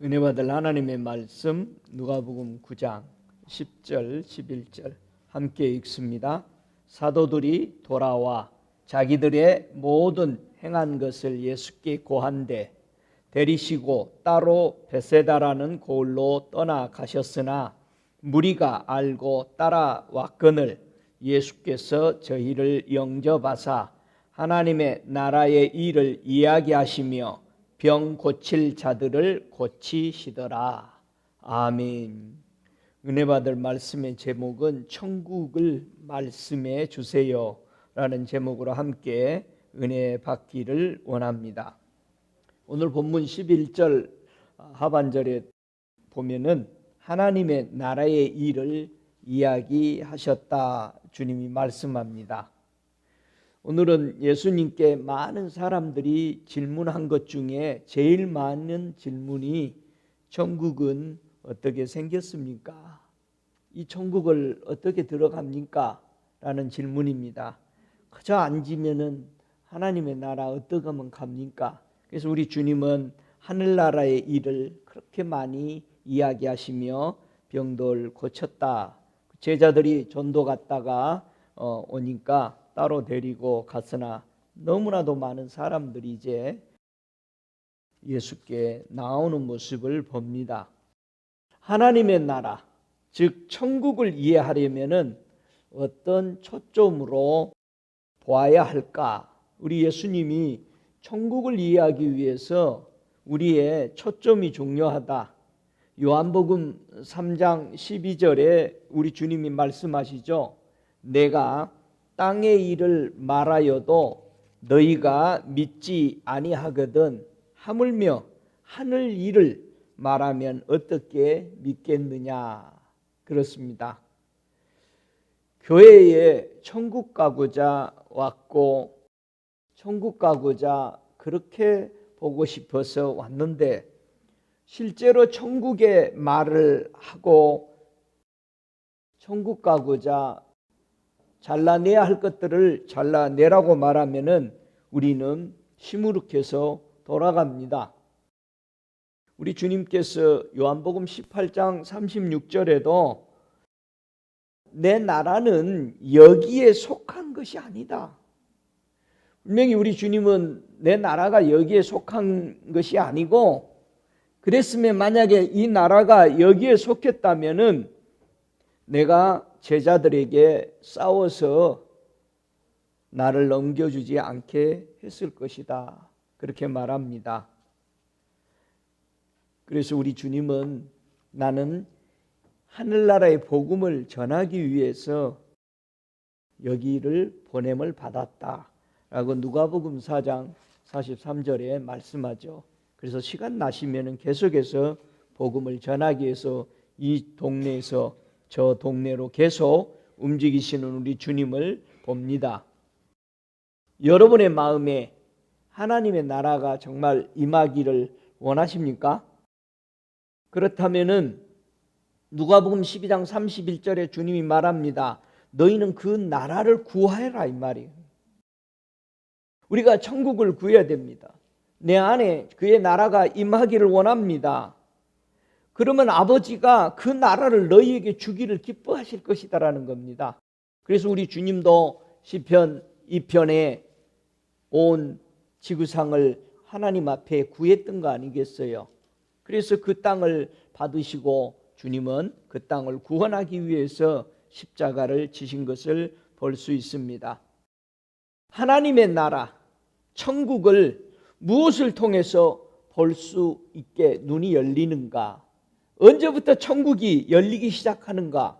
은혜 받을 하나님의 말씀 누가복음 9장 10절 11절 함께 읽습니다. 사도들이 돌아와 자기들의 모든 행한 것을 예수께 고한데 데리시고 따로 베세다라는 고을로 떠나가셨으나 무리가 알고 따라왔거늘 예수께서 저희를 영접하사 하나님의 나라의 일을 이야기하시며 병 고칠 자들을 고치시더라. 아멘. 은혜 받을 말씀의 제목은 천국을 말씀해 주세요 라는 제목으로 함께 은혜 받기를 원합니다. 오늘 본문 11절 하반절에 보면은 하나님의 나라의 일을 이야기하셨다 주님이 말씀합니다. 오늘은 예수님께 많은 사람들이 질문한 것 중에 제일 많은 질문이 천국은 어떻게 생겼습니까? 이 천국을 어떻게 들어갑니까? 라는 질문입니다. 그저 앉으면은 하나님의 나라 어떻게 하면 갑니까? 그래서 우리 주님은 하늘나라의 일을 그렇게 많이 이야기하시며 병들 고쳤다. 제자들이 전도 갔다가 오니까 따로 데리고 갔으나 너무나도 많은 사람들이 이제 예수께 나오는 모습을 봅니다. 하나님의 나라, 즉 천국을 이해하려면은 어떤 초점으로 보아야 할까? 우리 예수님이 천국을 이해하기 위해서 우리의 초점이 중요하다. 요한복음 3장 12절에 우리 주님이 말씀하시죠. 내가 땅의 일을 말하여도 너희가 믿지 아니하거든 하물며 하늘 일을 말하면 어떻게 믿겠느냐. 그렇습니다. 교회에 천국 가고자 왔고 천국 가고자 그렇게 보고 싶어서 왔는데 실제로 천국의 말을 하고 천국 가고자 잘라내야 할 것들을 잘라내라고 말하면은 우리는 시무룩해서 돌아갑니다. 우리 주님께서 요한복음 18장 36절에도 내 나라는 여기에 속한 것이 아니다. 분명히 우리 주님은 내 나라가 여기에 속한 것이 아니고 그랬으면 만약에 이 나라가 여기에 속했다면은 내가 제자들에게 싸워서 나를 넘겨주지 않게 했을 것이다. 그렇게 말합니다. 그래서 우리 주님은 나는 하늘나라의 복음을 전하기 위해서 여기를 보냄을 받았다 라고 누가복음 4장 43절에 말씀하죠. 그래서 시간 나시면은 계속해서 복음을 전하기 위해서 이 동네에서 저 동네로 계속 움직이시는 우리 주님을 봅니다. 여러분의 마음에 하나님의 나라가 정말 임하기를 원하십니까? 그렇다면은 누가복음 12장 31절에 주님이 말합니다. 너희는 그 나라를 구하라 이 말이에요. 우리가 천국을 구해야 됩니다. 내 안에 그의 나라가 임하기를 원합니다. 그러면 아버지가 그 나라를 너희에게 주기를 기뻐하실 것이다라는 겁니다. 그래서 우리 주님도 시편 2편에 온 지구상을 하나님 앞에 구했던 거 아니겠어요? 그래서 그 땅을 받으시고 주님은 그 땅을 구원하기 위해서 십자가를 지신 것을 볼 수 있습니다. 하나님의 나라, 천국을 무엇을 통해서 볼 수 있게 눈이 열리는가? 언제부터 천국이 열리기 시작하는가?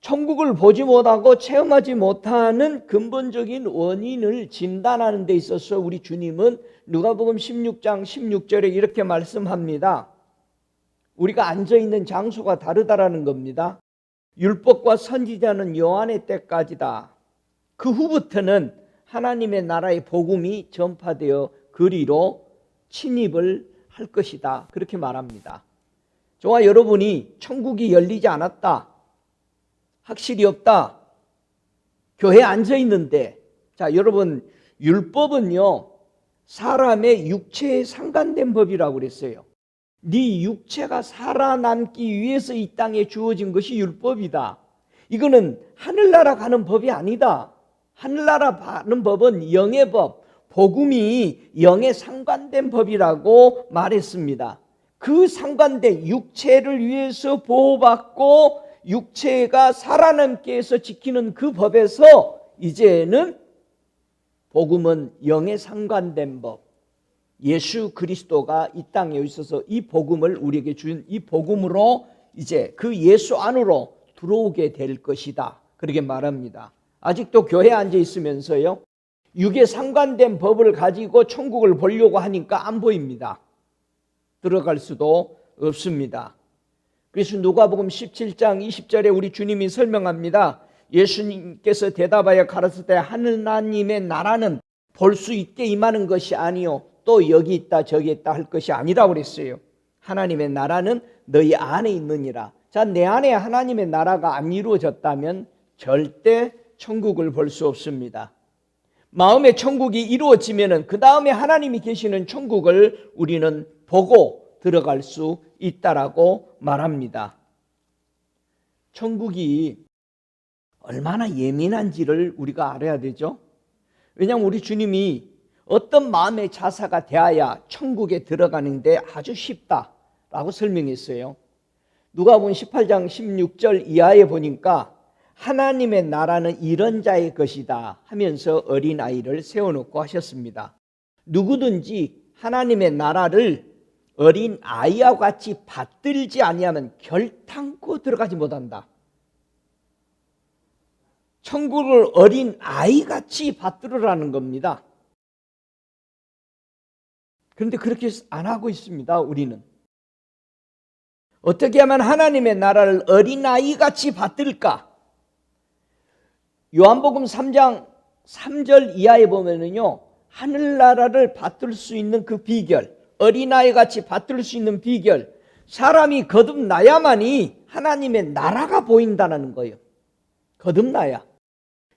천국을 보지 못하고 체험하지 못하는 근본적인 원인을 진단하는 데 있어서 우리 주님은 누가복음 16장 16절에 이렇게 말씀합니다. 우리가 앉아있는 장소가 다르다라는 겁니다. 율법과 선지자는 요한의 때까지다. 그 후부터는 하나님의 나라의 복음이 전파되어 그리로 침입을 할 것이다. 그렇게 말합니다. 저와 여러분이 천국이 열리지 않았다. 확실히 없다. 교회에 앉아 있는데 자 여러분 율법은요 사람의 육체에 상관된 법이라고 그랬어요. 네 육체가 살아남기 위해서 이 땅에 주어진 것이 율법이다. 이거는 하늘나라 가는 법이 아니다. 하늘나라 가는 법은 영의 법, 복음이 영에 상관된 법이라고 말했습니다. 그 상관된 육체를 위해서 보호받고 육체가 살아남기 위해서 지키는 그 법에서 이제는 복음은 영에 상관된 법, 예수 그리스도가 이 땅에 있어서 이 복음을 우리에게 준 이 복음으로 이제 그 예수 안으로 들어오게 될 것이다. 그렇게 말합니다. 아직도 교회에 앉아 있으면서요, 육에 상관된 법을 가지고 천국을 보려고 하니까 안 보입니다. 들어갈 수도 없습니다. 그래서 누가복음 17장 20절에 우리 주님이 설명합니다. 예수님께서 대답하여 가라사대 하나님의 나라는 볼 수 있게 임하는 것이 아니요 또 여기 있다 저기 있다 할 것이 아니라고 그랬어요. 하나님의 나라는 너희 안에 있느니라. 자, 내 안에 하나님의 나라가 안 이루어졌다면 절대 천국을 볼 수 없습니다. 마음의 천국이 이루어지면은 그 다음에 하나님이 계시는 천국을 우리는 보고 들어갈 수 있다라고 말합니다. 천국이 얼마나 예민한지를 우리가 알아야 되죠. 왜냐하면 우리 주님이 어떤 마음의 자세가 되어야 천국에 들어가는데 아주 쉽다라고 설명했어요. 누가복음 18장 16절 이하에 보니까 하나님의 나라는 이런 자의 것이다 하면서 어린아이를 세워놓고 하셨습니다. 누구든지 하나님의 나라를 어린아이와 같이 받들지 아니하면 결탄코 들어가지 못한다. 천국을 어린아이같이 받들으라는 겁니다. 그런데 그렇게 안 하고 있습니다. 우리는 어떻게 하면 하나님의 나라를 어린아이같이 받들까? 요한복음 3장 3절 이하에 보면은요, 하늘나라를 받들 수 있는 그 비결, 어린아이같이 받들 수 있는 비결, 사람이 거듭나야만이 하나님의 나라가 보인다는 거예요. 거듭나야.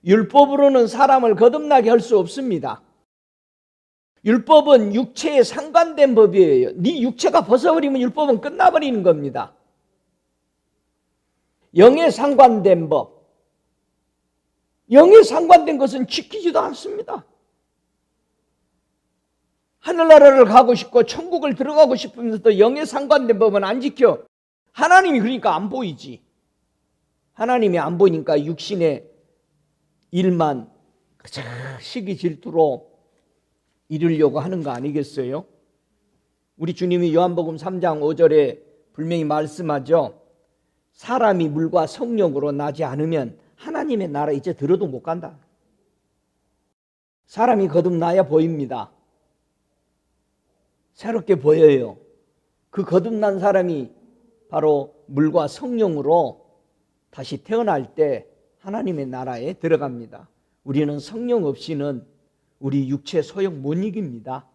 율법으로는 사람을 거듭나게 할 수 없습니다. 율법은 육체에 상관된 법이에요. 네 육체가 벗어버리면 율법은 끝나버리는 겁니다. 영에 상관된 법, 영에 상관된 것은 지키지도 않습니다. 하늘나라를 가고 싶고 천국을 들어가고 싶으면서도 영에 상관된 법은 안 지켜. 하나님이 그러니까 안 보이지. 하나님이 안 보이니까 육신의 일만 시기 질투로 이루려고 하는 거 아니겠어요? 우리 주님이 요한복음 3장 5절에 분명히 말씀하죠. 사람이 물과 성령으로 나지 않으면 하나님의 나라 이제 들어도 못 간다. 사람이 거듭나야 보입니다. 새롭게 보여요. 그 거듭난 사람이 바로 물과 성령으로 다시 태어날 때 하나님의 나라에 들어갑니다. 우리는 성령 없이는 우리 육체 소욕 못 이깁니다.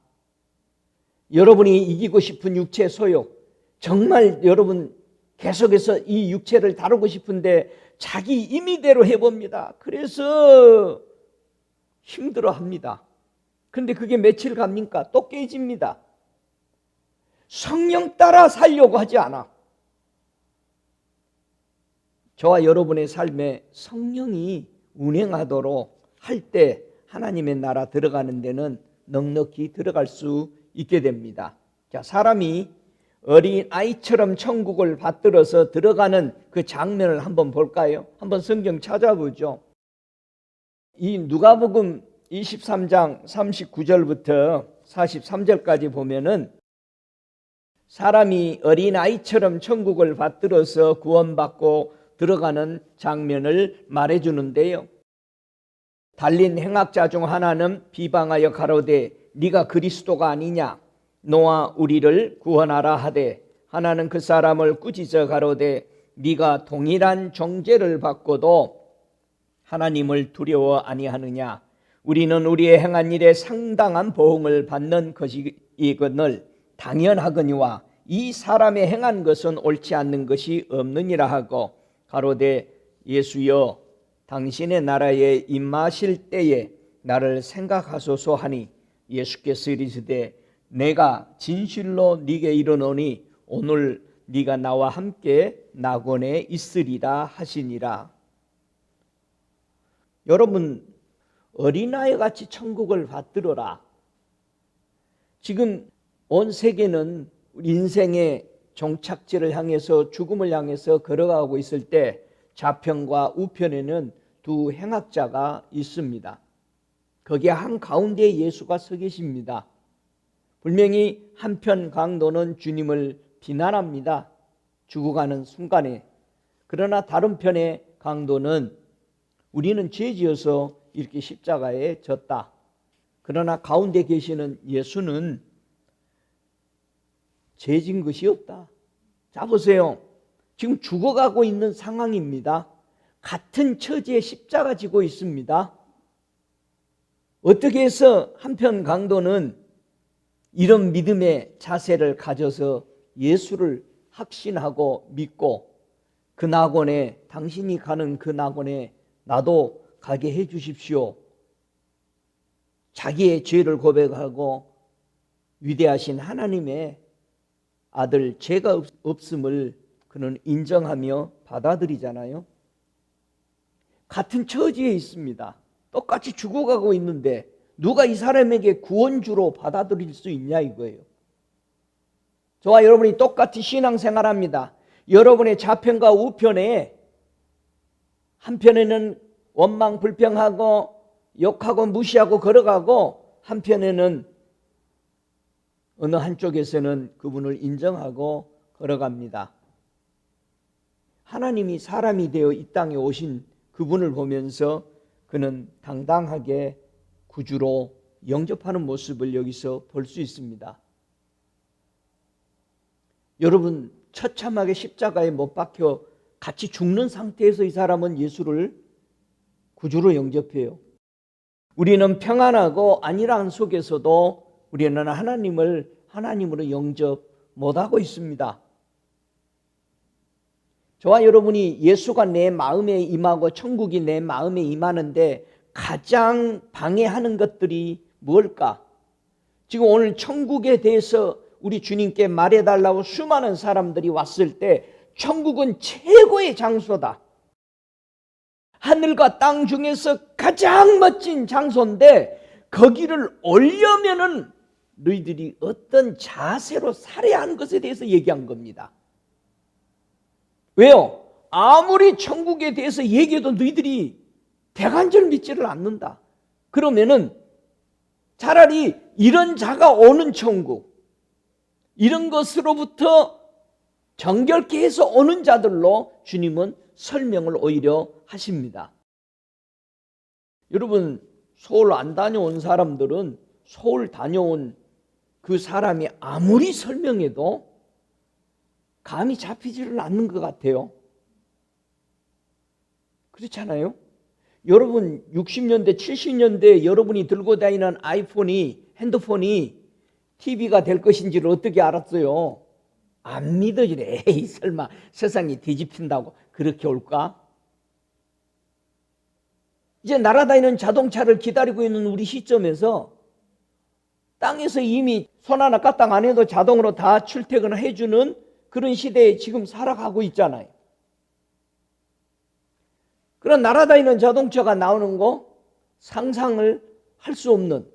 여러분이 이기고 싶은 육체 소욕, 정말 여러분 계속해서 이 육체를 다루고 싶은데 자기 임의대로 해봅니다. 그래서 힘들어합니다. 그런데 그게 며칠 갑니까? 또 깨집니다. 성령 따라 살려고 하지 않아. 저와 여러분의 삶에 성령이 운행하도록 할 때 하나님의 나라 들어가는 데는 넉넉히 들어갈 수 있게 됩니다. 자, 사람이 어린 아이처럼 천국을 받들어서 들어가는 그 장면을 한번 볼까요? 한번 성경 찾아보죠. 이 누가복음 23장 39절부터 43절까지 보면은 사람이 어린 아이처럼 천국을 받들어서 구원받고 들어가는 장면을 말해주는데요. 달린 행악자 중 하나는 비방하여 가로되 네가 그리스도가 아니냐 너와 우리를 구원하라 하되 하나는 그 사람을 꾸짖어 가로되 네가 동일한 정죄를 받고도 하나님을 두려워 아니하느냐 우리는 우리의 행한 일에 상당한 보응을 받는 것이거늘 당연하거니와 이 사람의 행한 것은 옳지 않는 것이 없느니라 하고 가로되 예수여 당신의 나라에 임하실 때에 나를 생각하소서 하니 예수께서 이르시되 내가 진실로 네게 이르노니 오늘 네가 나와 함께 낙원에 있으리라 하시니라. 여러분, 어린아이 같이 천국을 받들어라. 지금 온 세계는 인생의 종착지를 향해서, 죽음을 향해서 걸어가고 있을 때 좌편과 우편에는 두 행악자가 있습니다. 거기에 한가운데 예수가 서 계십니다. 분명히 한편 강도는 주님을 비난합니다. 죽어가는 순간에. 그러나 다른 편의 강도는 우리는 죄지어서 이렇게 십자가에 졌다. 그러나 가운데 계시는 예수는 죄진 것이 없다. 자, 보세요. 지금 죽어가고 있는 상황입니다. 같은 처지에 십자가 지고 있습니다. 어떻게 해서 한편 강도는 이런 믿음의 자세를 가져서 예수를 확신하고 믿고 그 낙원에, 당신이 가는 그 낙원에 나도 가게 해 주십시오. 자기의 죄를 고백하고 위대하신 하나님의 아들, 죄가 없음을 그는 인정하며 받아들이잖아요. 같은 처지에 있습니다. 똑같이 죽어가고 있는데 누가 이 사람에게 구원주로 받아들일 수 있냐 이거예요. 저와 여러분이 똑같이 신앙생활합니다. 여러분의 좌편과 우편에 한편에는 원망 불평하고 욕하고 무시하고 걸어가고, 한편에는 어느 한쪽에서는 그분을 인정하고 걸어갑니다. 하나님이 사람이 되어 이 땅에 오신 그분을 보면서 그는 당당하게 구주로 영접하는 모습을 여기서 볼 수 있습니다. 여러분, 처참하게 십자가에 못 박혀 같이 죽는 상태에서 이 사람은 예수를 구주로 영접해요. 우리는 평안하고 안일한 속에서도 우리는 하나님을 하나님으로 영접 못하고 있습니다. 저와 여러분이 예수가 내 마음에 임하고 천국이 내 마음에 임하는데 가장 방해하는 것들이 뭘까? 지금 오늘 천국에 대해서 우리 주님께 말해달라고 수많은 사람들이 왔을 때 천국은 최고의 장소다. 하늘과 땅 중에서 가장 멋진 장소인데 거기를 오려면은 너희들이 어떤 자세로 살아야 하는 것에 대해서 얘기한 겁니다. 왜요? 아무리 천국에 대해서 얘기해도 너희들이 대간절 믿지를 않는다. 그러면은 차라리 이런 자가 오는 천국, 이런 것으로부터 정결케 해서 오는 자들로 주님은 설명을 오히려 하십니다. 여러분, 서울 안 다녀온 사람들은 서울 다녀온 그 사람이 아무리 설명해도 감이 잡히지를 않는 것 같아요. 그렇잖아요? 여러분 60년대 70년대 여러분이 들고 다니는 핸드폰이 TV가 될 것인지를 어떻게 알았어요? 안 믿어지네. 에이, 설마 세상이 뒤집힌다고 그렇게 올까? 이제 날아다니는 자동차를 기다리고 있는 우리 시점에서 땅에서 이미 손 하나 까딱 안 해도 자동으로 다 출퇴근을 해주는 그런 시대에 지금 살아가고 있잖아요. 그런 날아다니는 자동차가 나오는 거 상상을 할 수 없는,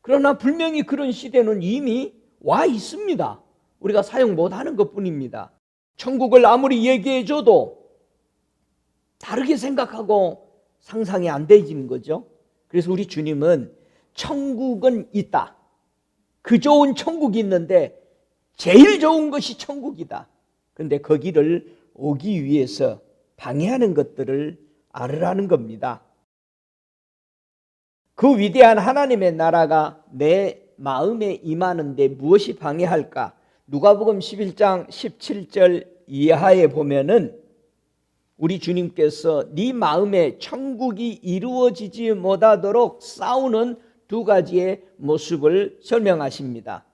그러나 분명히 그런 시대는 이미 와 있습니다. 우리가 사용 못하는 것뿐입니다. 천국을 아무리 얘기해줘도 다르게 생각하고 상상이 안 되지는 거죠. 그래서 우리 주님은 천국은 있다. 그 좋은 천국이 있는데 제일 좋은 것이 천국이다. 그런데 거기를 오기 위해서 방해하는 것들을 알으라는 겁니다. 그 위대한 하나님의 나라가 내 마음에 임하는데 무엇이 방해할까? 누가복음 11장 17절 이하에 보면은 우리 주님께서 네 마음에 천국이 이루어지지 못하도록 싸우는 두 가지의 모습을 설명하십니다.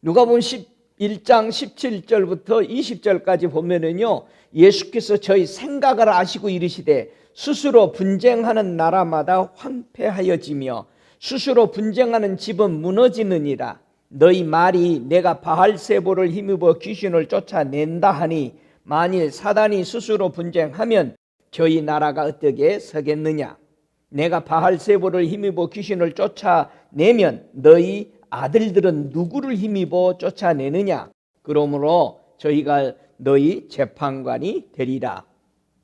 누가복음 11장 17절부터 20절까지 보면은요, 예수께서 저희 생각을 아시고 이르시되 스스로 분쟁하는 나라마다 황폐하여지며 스스로 분쟁하는 집은 무너지느니라. 너희 말이 내가 바알세보를 힘입어 귀신을 쫓아낸다 하니 만일 사단이 스스로 분쟁하면 저희 나라가 어떻게 서겠느냐. 내가 바알세보를 힘입어 귀신을 쫓아내면 너희 아들들은 누구를 힘입어 쫓아내느냐. 그러므로 저희가 너희 재판관이 되리라.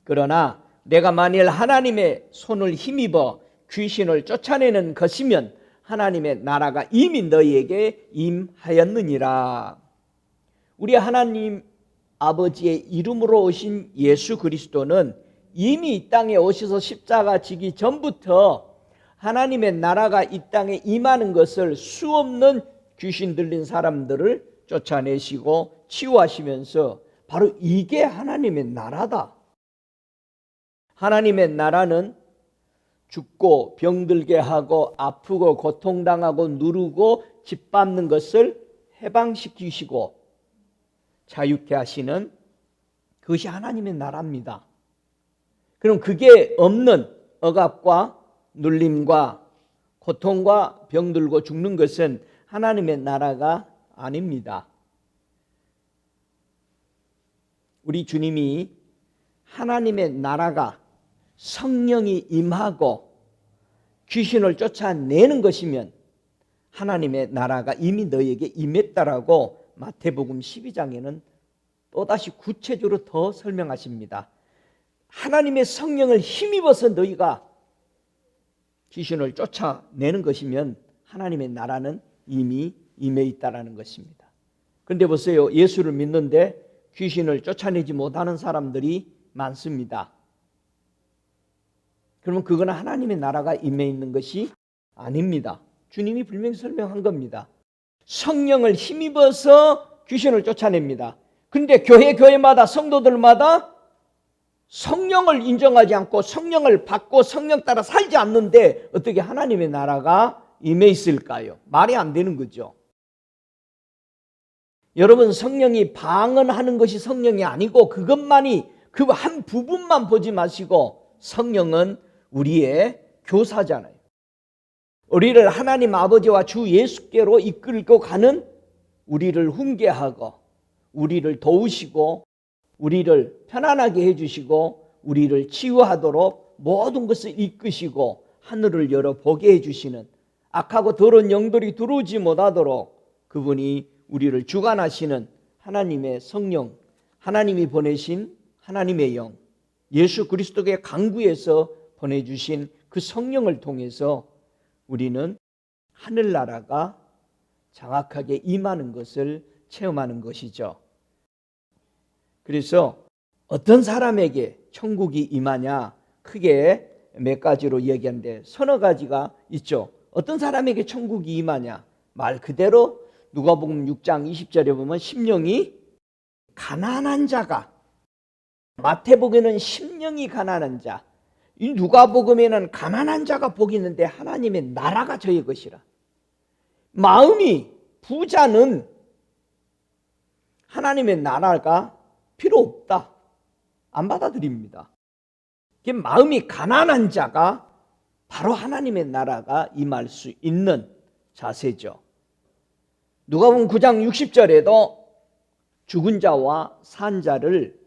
그러나 내가 만일 하나님의 손을 힘입어 귀신을 쫓아내는 것이면 하나님의 나라가 이미 너희에게 임하였느니라. 우리 하나님 아버지의 이름으로 오신 예수 그리스도는 이미 이 땅에 오셔서 십자가 지기 전부터 하나님의 나라가 이 땅에 임하는 것을 수없는 귀신 들린 사람들을 쫓아내시고 치유하시면서 바로 이게 하나님의 나라다. 하나님의 나라는 죽고 병들게 하고 아프고 고통당하고 누르고 짓밟는 것을 해방시키시고 자유케 하시는 그것이 하나님의 나라입니다. 그럼 그게 없는 억압과 눌림과 고통과 병들고 죽는 것은 하나님의 나라가 아닙니다. 우리 주님이 하나님의 나라가 성령이 임하고 귀신을 쫓아내는 것이면 하나님의 나라가 이미 너희에게 임했다라고 마태복음 12장에는 또다시 구체적으로 더 설명하십니다. 하나님의 성령을 힘입어서 너희가 귀신을 쫓아내는 것이면 하나님의 나라는 이미 임해 있다라는 것입니다. 그런데 보세요. 예수를 믿는데 귀신을 쫓아내지 못하는 사람들이 많습니다. 그러면 그건 하나님의 나라가 임해 있는 것이 아닙니다. 주님이 분명히 설명한 겁니다. 성령을 힘입어서 귀신을 쫓아냅니다. 그런데 교회마다 성도들마다 성령을 인정하지 않고 성령을 받고 성령 따라 살지 않는데 어떻게 하나님의 나라가 임해 있을까요? 말이 안 되는 거죠. 여러분, 성령이 방언하는 것이 성령이 아니고 그것만이 그 한 부분만 보지 마시고 성령은 우리의 교사잖아요. 우리를 하나님 아버지와 주 예수께로 이끌고 가는, 우리를 훈계하고 우리를 도우시고 우리를 편안하게 해주시고 우리를 치유하도록 모든 것을 이끄시고 하늘을 열어 보게 해주시는, 악하고 더러운 영들이 들어오지 못하도록 그분이 우리를 주관하시는 하나님의 성령, 하나님이 보내신 하나님의 영, 예수 그리스도의 강구에서 보내주신 그 성령을 통해서 우리는 하늘나라가 정확하게 임하는 것을 체험하는 것이죠. 그래서 어떤 사람에게 천국이 임하냐, 크게 몇 가지로 얘기하는데 서너 가지가 있죠. 어떤 사람에게 천국이 임하냐, 말 그대로 누가복음 6장 20절에 보면 심령이 가난한 자가, 마태복음에는 심령이 가난한 자, 이 누가복음에는 가난한 자가 복이 있는데 하나님의 나라가 저의 것이라. 마음이 부자는 하나님의 나라가 필요 없다, 안 받아들입니다. 마음이 가난한 자가 바로 하나님의 나라가 임할 수 있는 자세죠. 누가복음 9장 60절에도 죽은 자와 산 자를,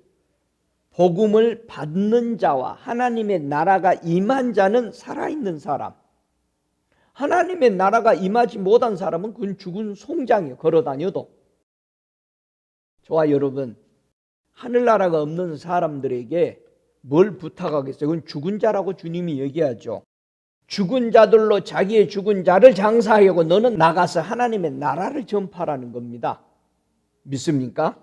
복음을 받는 자와 하나님의 나라가 임한 자는 살아있는 사람, 하나님의 나라가 임하지 못한 사람은 그건 죽은 송장이에요. 걸어다녀도. 저와 여러분, 하늘나라가 없는 사람들에게 뭘 부탁하겠어요? 그건 죽은 자라고 주님이 얘기하죠. 죽은 자들로 자기의 죽은 자를 장사하려고 너는 나가서 하나님의 나라를 전파하라는 겁니다. 믿습니까?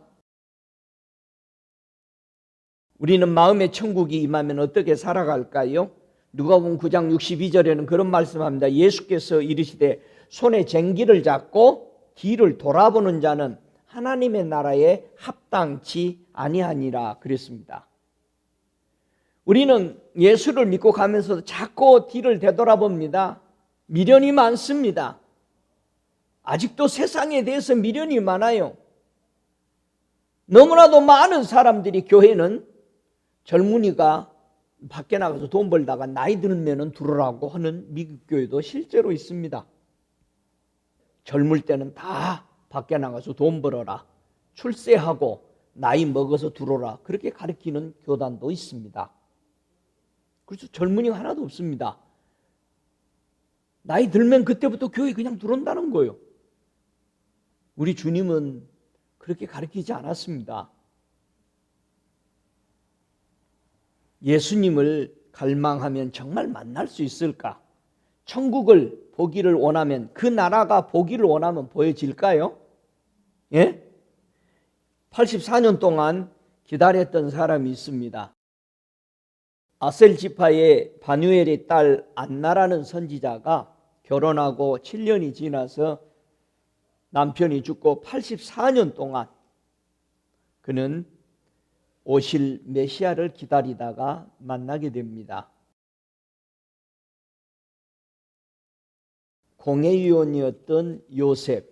우리는 마음의 천국이 임하면 어떻게 살아갈까요? 누가복음 9장 62절에는 그런 말씀합니다. 예수께서 이르시되 손에 쟁기를 잡고 뒤를 돌아보는 자는 하나님의 나라에 합당치 아니하니라 그랬습니다. 우리는 예수를 믿고 가면서도 자꾸 뒤를 되돌아봅니다. 미련이 많습니다. 아직도 세상에 대해서 미련이 많아요. 너무나도 많은 사람들이, 교회는 젊은이가 밖에 나가서 돈 벌다가 나이 들면은 들어오라고 하는 미국 교회도 실제로 있습니다. 젊을 때는 다 밖에 나가서 돈 벌어라, 출세하고 나이 먹어서 들어오라, 그렇게 가르치는 교단도 있습니다. 그래서 젊은이가 하나도 없습니다. 나이 들면 그때부터 교회 그냥 들어온다는 거예요. 우리 주님은 그렇게 가르치지 않았습니다. 예수님을 갈망하면 정말 만날 수 있을까? 천국을 보기를 원하면, 그 나라가 보기를 원하면 보여질까요? 예? 84년 동안 기다렸던 사람이 있습니다. 아셀 지파의 바누엘의 딸 안나라는 선지자가 결혼하고 7년이 지나서 남편이 죽고 84년 동안 그는 오실 메시아를 기다리다가 만나게 됩니다. 공회의원이었던 요셉,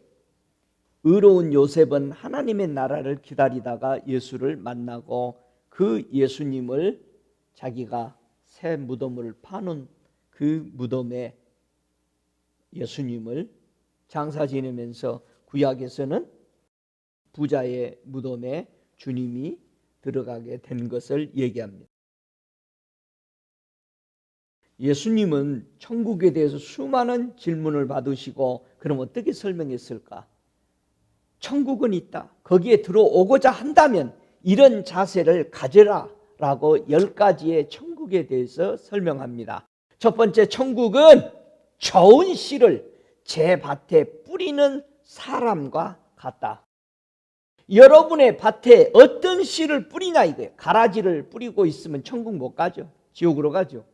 의로운 요셉은 하나님의 나라를 기다리다가 예수를 만나고 그 예수님을 자기가 새 무덤을 파는 그 무덤에 예수님을 장사 지내면서 구약에서는 부자의 무덤에 주님이 들어가게 된 것을 얘기합니다. 예수님은 천국에 대해서 수많은 질문을 받으시고 그럼 어떻게 설명했을까? 천국은 있다. 거기에 들어오고자 한다면 이런 자세를 가져라 라고 10가지의 천국에 대해서 설명합니다. 첫 번째, 천국은 좋은 씨를 제 밭에 뿌리는 사람과 같다. 여러분의 밭에 어떤 씨를 뿌리냐 이거예요. 가라지를 뿌리고 있으면 천국 못 가죠. 지옥으로 가죠.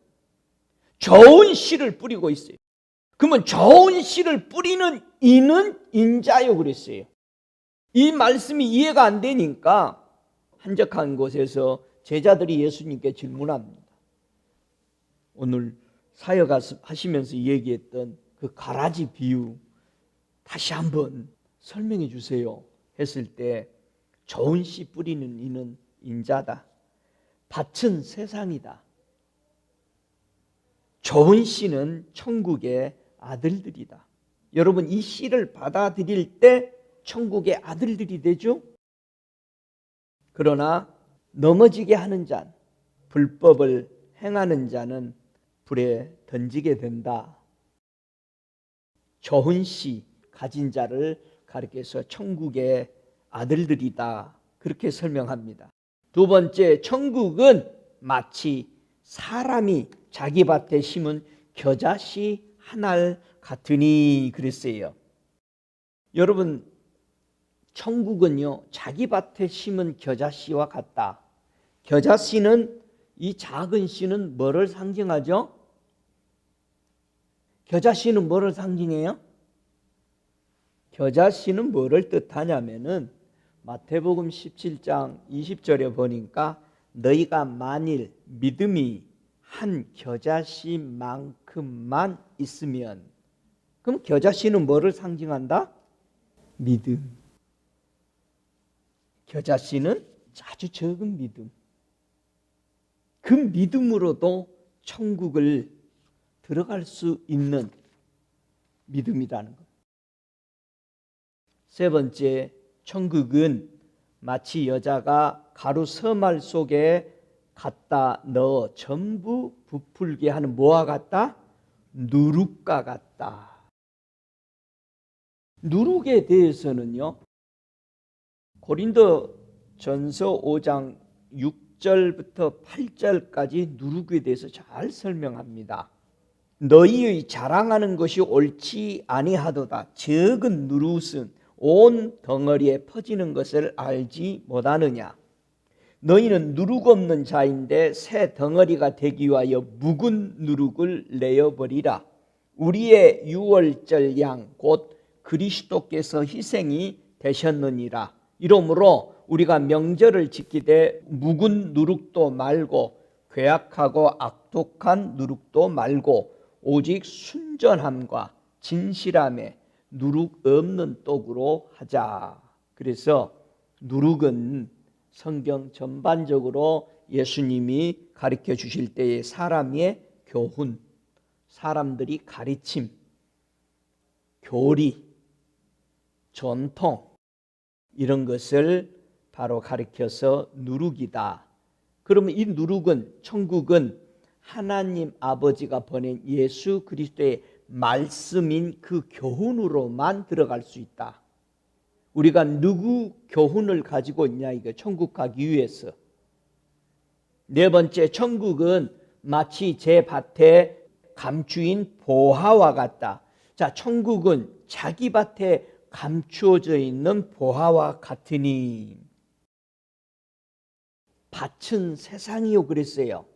좋은 씨를 뿌리고 있어요. 그러면 좋은 씨를 뿌리는 이는 인자요 그랬어요. 이 말씀이 이해가 안 되니까 한적한 곳에서 제자들이 예수님께 질문합니다. 오늘 사역 하시면서 얘기했던 그 가라지 비유 다시 한번 설명해 주세요 했을 때, 좋은 씨 뿌리는 이는 인자다. 밭은 세상이다. 좋은 씨는 천국의 아들들이다. 여러분, 이 씨를 받아들일 때 천국의 아들들이 되죠. 그러나 넘어지게 하는 자, 불법을 행하는 자는 불에 던지게 된다. 좋은 씨 가진 자를 가리켜서 천국의 아들들이다, 그렇게 설명합니다. 두 번째, 천국은 마치 사람이 자기 밭에 심은 겨자씨 한 알 같으니 그랬어요. 여러분, 천국은요 자기 밭에 심은 겨자씨와 같다. 겨자씨는, 이 작은 씨는 뭐를 상징하죠? 겨자씨는 뭐를 상징해요? 겨자씨는 뭐를 뜻하냐면은 마태복음 17장 20절에 보니까 너희가 만일 믿음이 한 겨자씨만큼만 있으면, 그럼 겨자씨는 뭐를 상징한다? 믿음. 겨자씨는 아주 적은 믿음. 그 믿음으로도 천국을 들어갈 수 있는 믿음이라는 것. 세 번째, 천국은 마치 여자가 가루 서말 속에 갖다 넣어 전부 부풀게 하는 뭐와 같다? 누룩과 같다. 누룩에 대해서는요 고린도전서 5장 6절부터 8절까지 누룩에 대해서 잘 설명합니다. 너희의 자랑하는 것이 옳지 아니하도다. 적은 누룩은 온 덩어리에 퍼지는 것을 알지 못하느냐. 너희는 누룩 없는 자인데 새 덩어리가 되기 위하여 묵은 누룩을 내어버리라. 우리의 유월절 양 곧 그리스도께서 희생이 되셨느니라. 이러므로 우리가 명절을 지키되 묵은 누룩도 말고 괴악하고 악독한 누룩도 말고 오직 순전함과 진실함에 누룩 없는 떡으로 하자. 그래서 누룩은 성경 전반적으로 예수님이 가르쳐 주실 때의 사람의 교훈, 사람들이 가르침, 교리, 전통 이런 것을 바로 가르쳐서 누룩이다. 그러면 이 누룩은, 천국은 하나님 아버지가 보낸 예수 그리스도의 말씀인 그 교훈으로만 들어갈 수 있다. 우리가 누구 교훈을 가지고 있냐, 이거 천국 가기 위해서. 네 번째, 천국은 마치 제 밭에 감추인 보화와 같다. 자, 천국은 자기 밭에 감추어져 있는 보화와 같으니. 밭은 세상이요 그랬어요.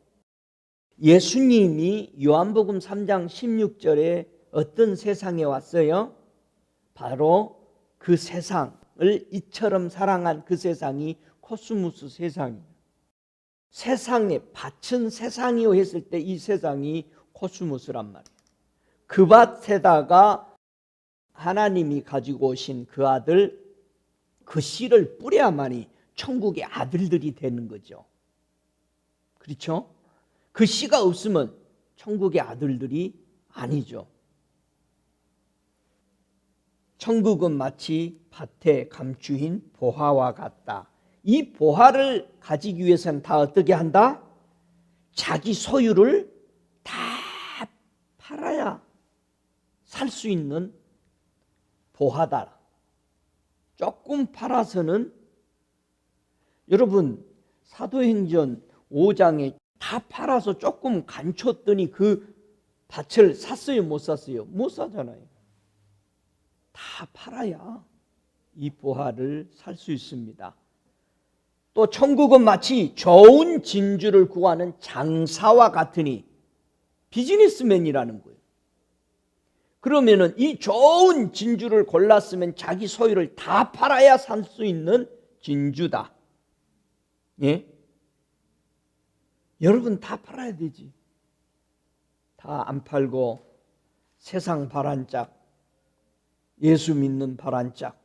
예수님이 요한복음 3장 16절에 어떤 세상에 왔어요? 바로 그 세상을 이처럼 사랑한 그 세상이 코스모스 세상이에요. 세상에, 밭은 세상이요 했을 때 이 세상이 코스모스란 말이에요. 그 밭에다가 하나님이 가지고 오신 그 아들, 그 씨를 뿌려야만이 천국의 아들들이 되는 거죠. 그렇죠? 그 씨가 없으면 천국의 아들들이 아니죠. 천국은 마치 밭에 감추인 보화와 같다. 이 보화를 가지기 위해서는 다 어떻게 한다? 자기 소유를 다 팔아야 살 수 있는 보화다. 조금 팔아서는, 여러분 사도행전 5장에 다 팔아서 조금 간췄더니 그 밭을 샀어요, 못 샀어요? 못 사잖아요. 다 팔아야 이 보화를 살 수 있습니다. 또 천국은 마치 좋은 진주를 구하는 장사와 같으니, 비즈니스맨이라는 거예요. 그러면은 이 좋은 진주를 골랐으면 자기 소유를 다 팔아야 살 수 있는 진주다. 예? 여러분 다 팔아야 되지. 다 안 팔고 세상 바란짝, 예수 믿는 바란짝,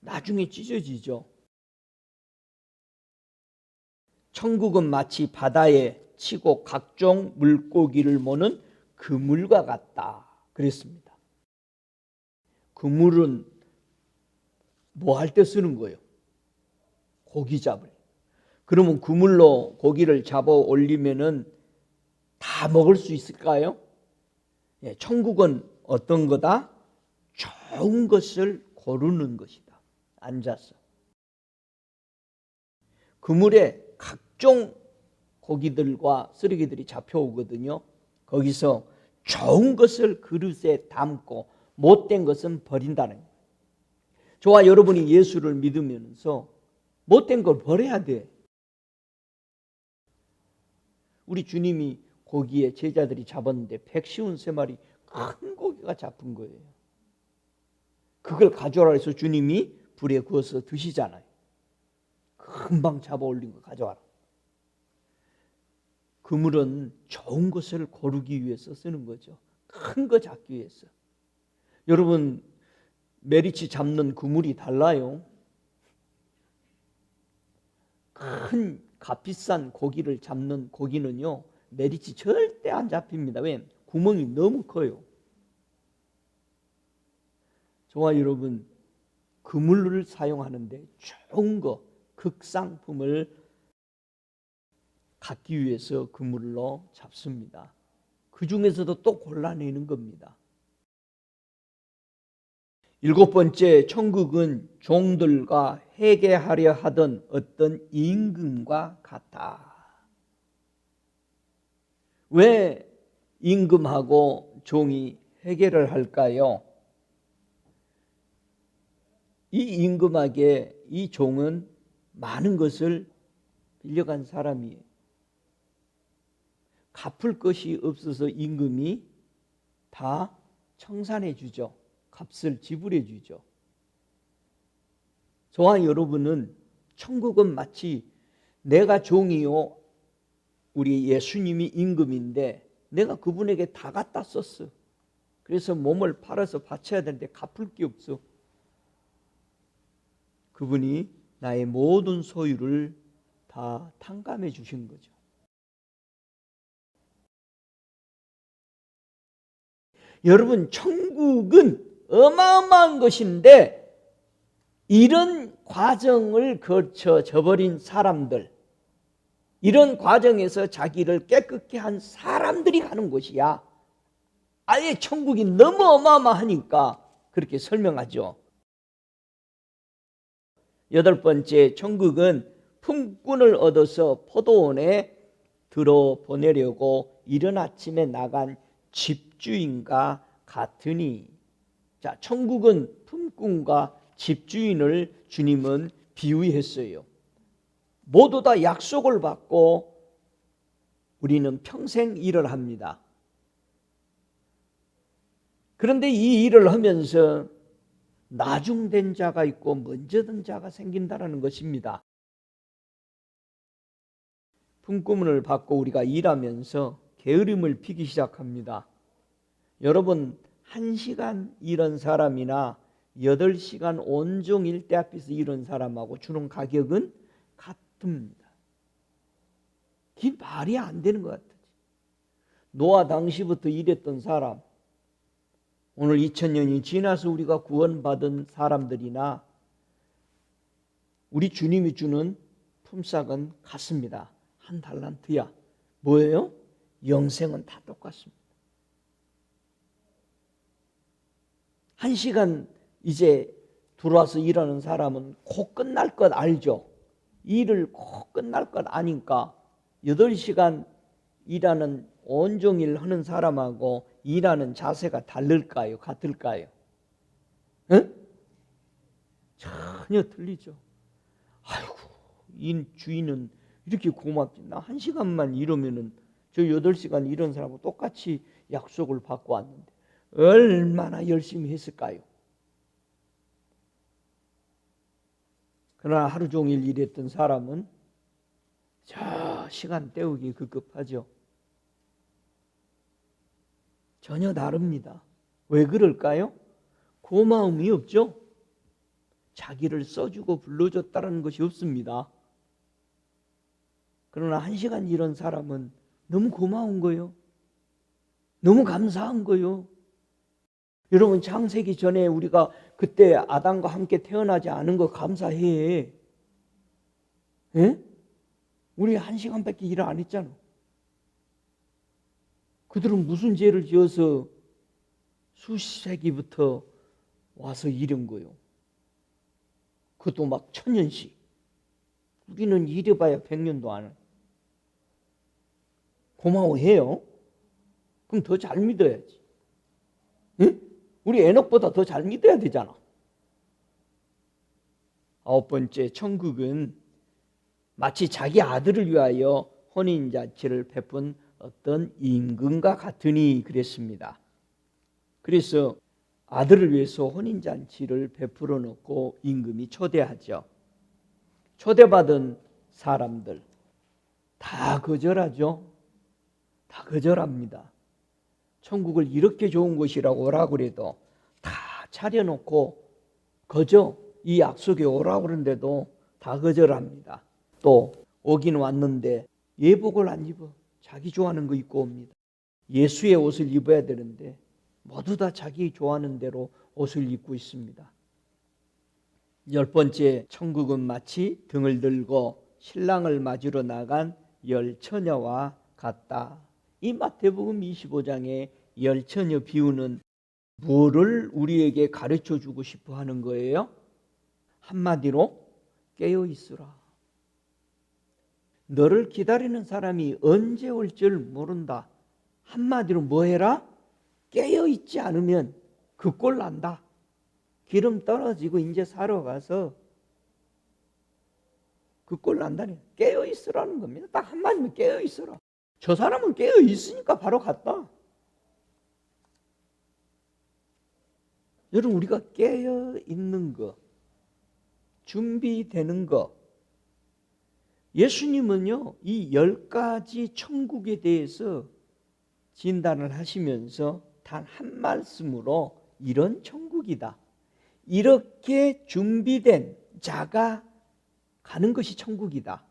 나중에 찢어지죠. 천국은 마치 바다에 치고 각종 물고기를 모는 그물과 같다 그랬습니다. 그물은 뭐 할 때 쓰는 거예요? 고기 잡을. 그러면 그물로 고기를 잡아 올리면은 다 먹을 수 있을까요? 예, 천국은 어떤 거다? 좋은 것을 고르는 것이다. 앉아서. 그물에 각종 고기들과 쓰레기들이 잡혀오거든요. 거기서 좋은 것을 그릇에 담고 못된 것은 버린다는 거예요. 저와 여러분이 예수를 믿으면서 못된 걸 버려야 돼. 우리 주님이 고기에 제자들이 잡았는데 153마리 큰 고기가 잡힌 거예요. 그걸 가져오라 해서 주님이 불에 구워서 드시잖아요. 금방 잡아 올린 거 가져와라. 그물은 좋은 것을 고르기 위해서 쓰는 거죠. 큰 거 잡기 위해서. 여러분 메리치 잡는 그물이 달라요. 큰 값비싼 고기를 잡는 고기는요, 메리치 절대 안 잡힙니다. 왜? 구멍이 너무 커요. 저와 여러분 그물을 사용하는데 좋은 거, 극상품을 갖기 위해서 그물로 잡습니다. 그 중에서도 또 골라내는 겁니다. 7번째, 천국은 종들과 회개하려 하던 어떤 임금과 같다. 왜 임금하고 종이 회개를 할까요? 이 임금에게 이 종은 많은 것을 빌려간 사람이에요. 갚을 것이 없어서 임금이 다 청산해 주죠. 값을 지불해 주죠. 저와 여러분은 천국은 마치 내가 종이요, 우리 예수님이 임금인데 내가 그분에게 다 갖다 썼어. 그래서 몸을 팔아서 바쳐야 되는데 갚을 게 없어. 그분이 나의 모든 소유를 다 탕감해 주신 거죠. 여러분, 천국은 어마어마한 것인데 이런 과정을 거쳐 저버린 사람들, 이런 과정에서 자기를 깨끗게 한 사람들이 가는 곳이야. 아예 천국이 너무 어마어마하니까 그렇게 설명하죠. 8번째, 천국은 품꾼을 얻어서 포도원에 들어보내려고 이른 아침에 나간 집주인과 같으니. 자, 천국은 품꾼과 집주인을 주님은 비유했어요. 모두 다 약속을 받고 우리는 평생 일을 합니다. 그런데 이 일을 하면서 나중된 자가 있고 먼저 든 자가 생긴다는 것입니다. 품꾼을 받고 우리가 일하면서 게으름을 피기 시작합니다. 여러분, 1시간 일한 사람이나 8시간 온종일 때 앞에서 일한 사람하고 주는 가격은 같습니다. 그게 말이 안 되는 것 같아요. 노아 당시부터 일했던 사람, 오늘 2000년이 지나서 우리가 구원받은 사람들이나 우리 주님이 주는 품삯은 같습니다. 한 달란트야. 뭐예요? 영생은 다 똑같습니다. 1시간 이제 들어와서 일하는 사람은 곧 끝날 것 알죠? 일을 곧 끝날 것 아니까 8시간 일하는 온종일 하는 사람하고 일하는 자세가 다를까요? 같을까요? 응? 전혀 틀리죠. 아이고, 이 주인은 이렇게 고맙지. 나 1시간만 일하면은 저 8시간 일한 사람하고 똑같이 약속을 받고 왔는데 얼마나 열심히 했을까요? 그러나 하루 종일 일했던 사람은 저 시간 때우기 급급하죠. 전혀 다릅니다. 왜 그럴까요? 고마움이 없죠. 자기를 써주고 불러줬다는 것이 없습니다. 그러나 1시간 일한 사람은 너무 고마운 거예요. 너무 감사한 거예요. 여러분, 창세기 전에 우리가 그때 아담과 함께 태어나지 않은 거 감사해. 예? 우리 1시간밖에 일을 안 했잖아. 그들은 무슨 죄를 지어서 수세기부터 와서 일한 거요. 그것도 막 1000년씩. 우리는 일해봐야 100년도 안 해. 고마워해요. 그럼 더 잘 믿어야지. 응? 우리 에녹보다 더 잘 믿어야 되잖아. 9번째, 천국은 마치 자기 아들을 위하여 혼인잔치를 베푼 어떤 임금과 같으니 그랬습니다. 그래서 아들을 위해서 혼인잔치를 베풀어 놓고 임금이 초대하죠. 초대받은 사람들 다 거절하죠. 다 거절합니다. 천국을 이렇게 좋은 곳이라고 오라고 그래도 다 차려놓고 거저 이 약속에 오라고 그러는데도 다 거절합니다. 또 오긴 왔는데 예복을 안 입어. 자기 좋아하는 거 입고 옵니다. 예수의 옷을 입어야 되는데 모두 다 자기 좋아하는 대로 옷을 입고 있습니다. 10번째, 천국은 마치 등을 들고 신랑을 맞으러 나간 10처녀와 같다. 이 마태복음 25장의 10처녀 비유는 뭐를 우리에게 가르쳐 주고 싶어 하는 거예요? 한마디로 깨어 있으라. 너를 기다리는 사람이 언제 올 줄 모른다. 한마디로 뭐 해라? 깨어 있지 않으면 그 꼴 난다. 기름 떨어지고 이제 사러 가서 그 꼴 난다니. 깨어 있으라는 겁니다. 딱 한마디면 깨어 있으라. 저 사람은 깨어 있으니까 바로 갔다. 여러분, 우리가 깨어 있는 거, 준비되는 거, 예수님은요, 이 10가지 천국에 대해서 진단을 하시면서 단 한 말씀으로 이런 천국이다. 이렇게 준비된 자가 가는 것이 천국이다.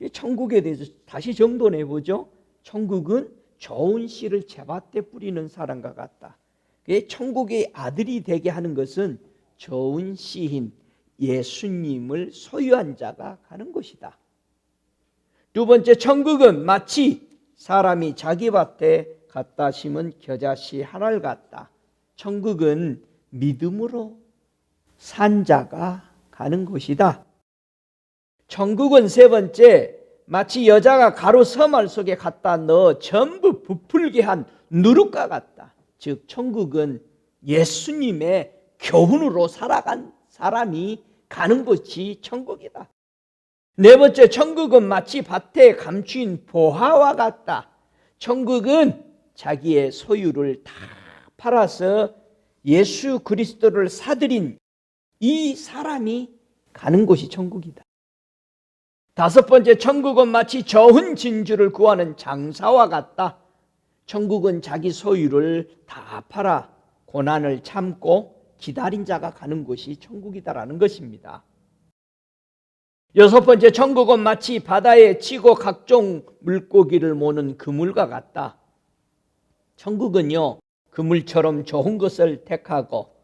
천국에 대해서 다시 정돈해 보죠. 천국은 좋은 씨를 제밭에 뿌리는 사람과 같다. 천국의 아들이 되게 하는 것은 좋은 씨인 예수님을 소유한 자가 가는 곳이다. 두 번째, 천국은 마치 사람이 자기 밭에 갖다 심은 겨자씨 하나를 같다. 천국은 믿음으로 산 자가 가는 곳이다. 천국은 세 번째, 마치 여자가 가루 서말 속에 갖다 넣어 전부 부풀게 한 누룩과 같다. 즉 천국은 예수님의 교훈으로 살아간 사람이 가는 곳이 천국이다. 네 번째, 천국은 마치 밭에 감추인 보화와 같다. 천국은 자기의 소유를 다 팔아서 예수 그리스도를 사들인 이 사람이 가는 곳이 천국이다. 다섯 번째, 천국은 마치 좋은 진주를 구하는 장사와 같다. 천국은 자기 소유를 다 팔아 고난을 참고 기다린 자가 가는 곳이 천국이다라는 것입니다. 여섯 번째, 천국은 마치 바다에 치고 각종 물고기를 모는 그물과 같다. 천국은요, 그물처럼 좋은 것을 택하고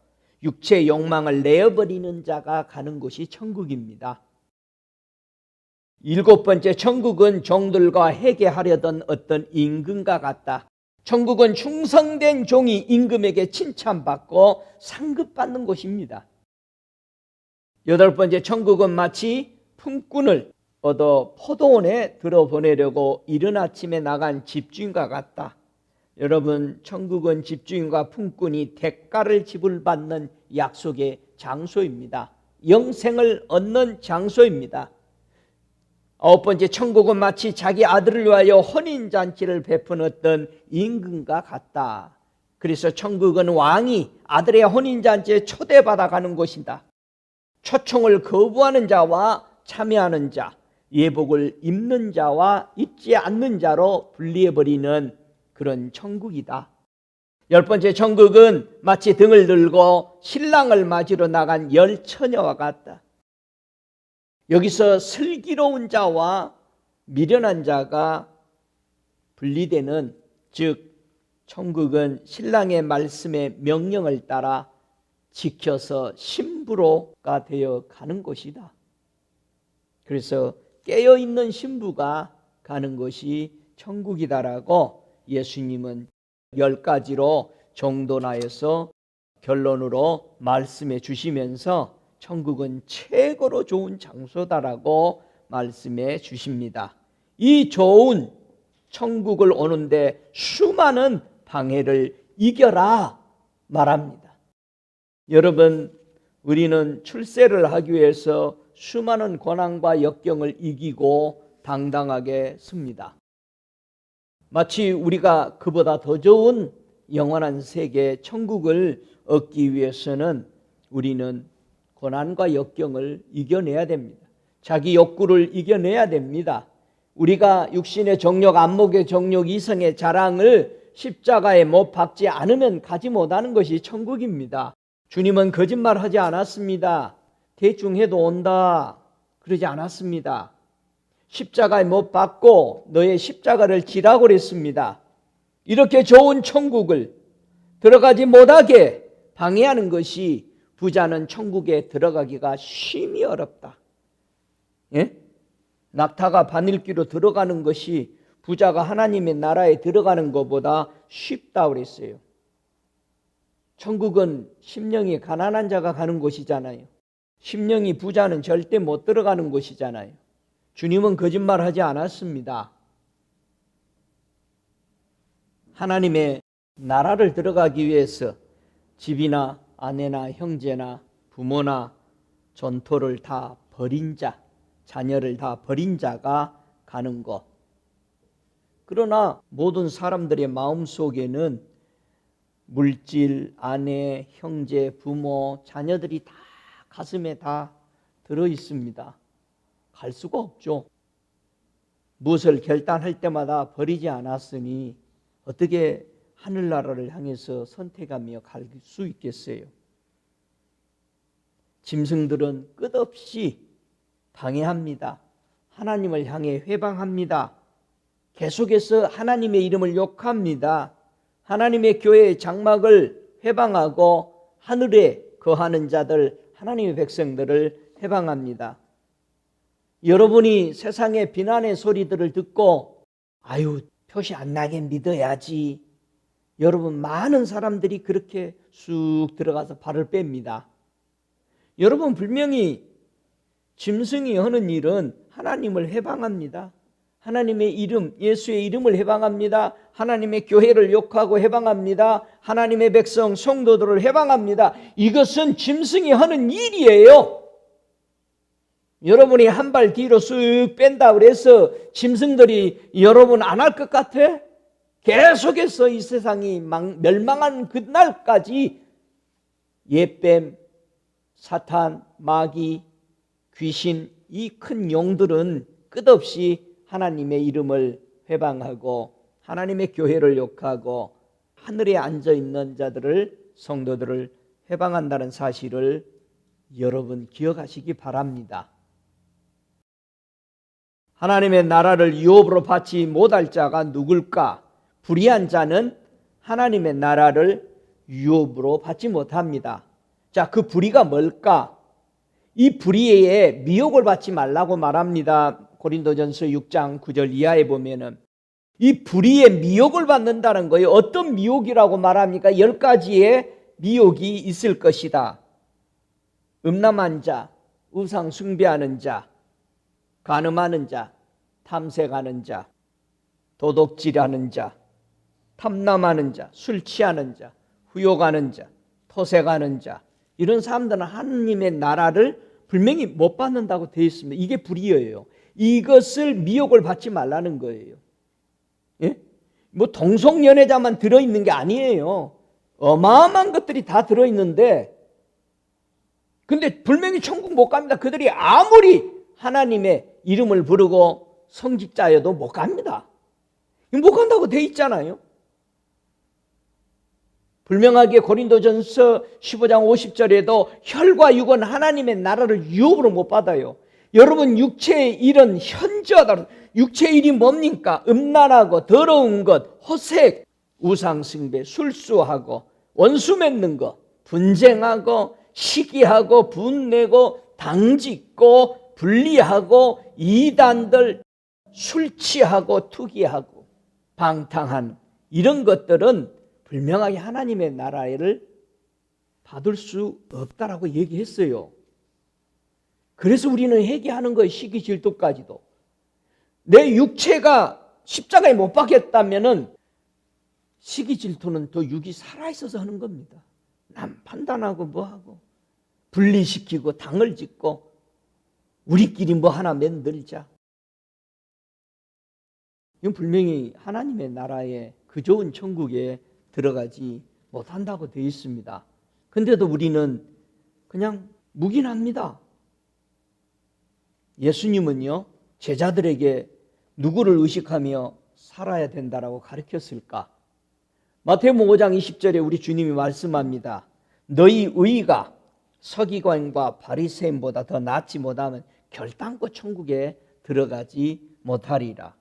육체의 욕망을 내어버리는 자가 가는 곳이 천국입니다. 일곱 번째, 천국은 종들과 회개하려던 어떤 임금과 같다. 천국은 충성된 종이 임금에게 칭찬받고 상급받는 곳입니다. 여덟 번째, 천국은 마치 품꾼을 얻어 포도원에 들어보내려고 이른 아침에 나간 집주인과 같다. 여러분, 천국은 집주인과 품꾼이 대가를 지불받는 약속의 장소입니다. 영생을 얻는 장소입니다. 아홉 번째, 천국은 마치 자기 아들을 위하여 혼인잔치를 베푼 어떤 임금과 같다. 그래서 천국은 왕이 아들의 혼인잔치에 초대받아 가는 곳이다. 초청을 거부하는 자와 참여하는 자, 예복을 입는 자와 입지 않는 자로 분리해버리는 그런 천국이다. 열 번째, 천국은 마치 등을 들고 신랑을 맞으러 나간 열 처녀와 같다. 여기서 슬기로운 자와 미련한 자가 분리되는, 즉 천국은 신랑의 말씀에 명령을 따라 지켜서 신부로가 되어 가는 곳이다. 그래서 깨어있는 신부가 가는 것이 천국이다라고 예수님은 10가지로 정돈하여서 결론으로 말씀해 주시면서 천국은 최고로 좋은 장소다라고 말씀해 주십니다. 이 좋은 천국을 오는데 수많은 방해를 이겨라 말합니다. 여러분, 우리는 출세를 하기 위해서 수많은 고난과 역경을 이기고 당당하게 섭니다. 마치 우리가 그보다 더 좋은 영원한 세계 천국을 얻기 위해서는 우리는 고난과 역경을 이겨내야 됩니다. 자기 욕구를 이겨내야 됩니다. 우리가 육신의 정욕, 안목의 정욕, 이성의 자랑을 십자가에 못 박지 않으면 가지 못하는 것이 천국입니다. 주님은 거짓말하지 않았습니다. 대충 해도 온다 그러지 않았습니다. 십자가에 못 박고 너의 십자가를 지라고 그랬습니다. 이렇게 좋은 천국을 들어가지 못하게 방해하는 것이 부자는 천국에 들어가기가 심히 어렵다. 예? 낙타가 바늘귀로 들어가는 것이 부자가 하나님의 나라에 들어가는 것보다 쉽다 그랬어요. 천국은 심령이 가난한 자가 가는 곳이잖아요. 심령이 부자는 절대 못 들어가는 곳이잖아요. 주님은 거짓말하지 않았습니다. 하나님의 나라를 들어가기 위해서 집이나 아내나 형제나 부모나 전토를 다 버린 자, 자녀를 다 버린 자가 가는 것. 그러나 모든 사람들의 마음속에는 물질, 아내, 형제, 부모, 자녀들이 다 가슴에 다 들어 있습니다. 갈 수가 없죠. 무엇을 결단할 때마다 버리지 않았으니 어떻게 하늘나라를 향해서 선택하며 갈 수 있겠어요? 짐승들은 끝없이 방해합니다. 하나님을 향해 회방합니다. 계속해서 하나님의 이름을 욕합니다. 하나님의 교회의 장막을 회방하고 하늘에 거하는 자들, 하나님의 백성들을 회방합니다. 여러분이 세상의 비난의 소리들을 듣고 아유, 표시 안 나게 믿어야지. 여러분, 많은 사람들이 그렇게 쑥 들어가서 발을 뺍니다. 여러분, 분명히 짐승이 하는 일은 하나님을 해방합니다. 하나님의 이름, 예수의 이름을 해방합니다. 하나님의 교회를 욕하고 해방합니다. 하나님의 백성, 성도들을 해방합니다. 이것은 짐승이 하는 일이에요. 여러분이 한 발 뒤로 쑥 뺀다 그래서 짐승들이 여러분 안 할 것 같아? 계속해서 이 세상이 멸망한 그날까지 예뱀, 사탄, 마귀, 귀신, 이 큰 용들은 끝없이 하나님의 이름을 회방하고 하나님의 교회를 욕하고 하늘에 앉아있는 자들을, 성도들을 회방한다는 사실을 여러분 기억하시기 바랍니다. 하나님의 나라를 유업으로 받지 못할 자가 누굴까? 불의한 자는 하나님의 나라를 유업으로 받지 못합니다. 자, 그 불의가 뭘까? 이 불의에 미혹을 받지 말라고 말합니다. 고린도전서 6장 9절 이하에 보면은 이 불의에 미혹을 받는다는 거예요. 어떤 미혹이라고 말합니까? 10가지의 미혹이 있을 것이다. 음란한 자, 우상 숭배하는 자, 간음하는 자, 탐색하는 자, 도둑질하는 자, 탐남하는 자, 술 취하는 자, 후욕하는 자, 토색하는 자, 이런 사람들은 하나님의 나라를 분명히 못 받는다고 되어 있습니다. 이게 불의예요. 이것을 미혹을 받지 말라는 거예요. 예? 뭐 동성연애자만 들어있는 게 아니에요. 어마어마한 것들이 다 들어있는데, 근데 분명히 천국 못 갑니다. 그들이 아무리 하나님의 이름을 부르고 성직자여도 못 갑니다. 못 간다고 돼 있잖아요. 분명하게 고린도전서 15장 50절에도 혈과 육은 하나님의 나라를 유업으로 못 받아요. 여러분, 육체의 일은 현저하다. 육체의 일이 뭡니까? 음란하고 더러운 것, 호색, 우상숭배, 술수하고 원수 맺는 것, 분쟁하고 시기하고 분내고 당짓고 분리하고 이단들, 술 취하고 투기하고 방탕한 이런 것들은 분명하게 하나님의 나라를 받을 수 없다라고 얘기했어요. 그래서 우리는 회개하는 거예요. 시기 질투까지도. 내 육체가 십자가에 못 박혔다면은 시기 질투는 더 육이 살아있어서 하는 겁니다. 남 판단하고 뭐하고 분리시키고 당을 짓고 우리끼리 뭐 하나 만들자. 이건 분명히 하나님의 나라에 그 좋은 천국에 들어가지 못한다고 되어 있습니다. 근데도 우리는 그냥 묵인합니다. 예수님은요, 제자들에게 누구를 의식하며 살아야 된다라고 가르쳤을까? 마태복음 5장 20절에 우리 주님이 말씀합니다. 너희 의가 서기관과 바리새인보다 더 낫지 못하면 결단코 천국에 들어가지 못하리라.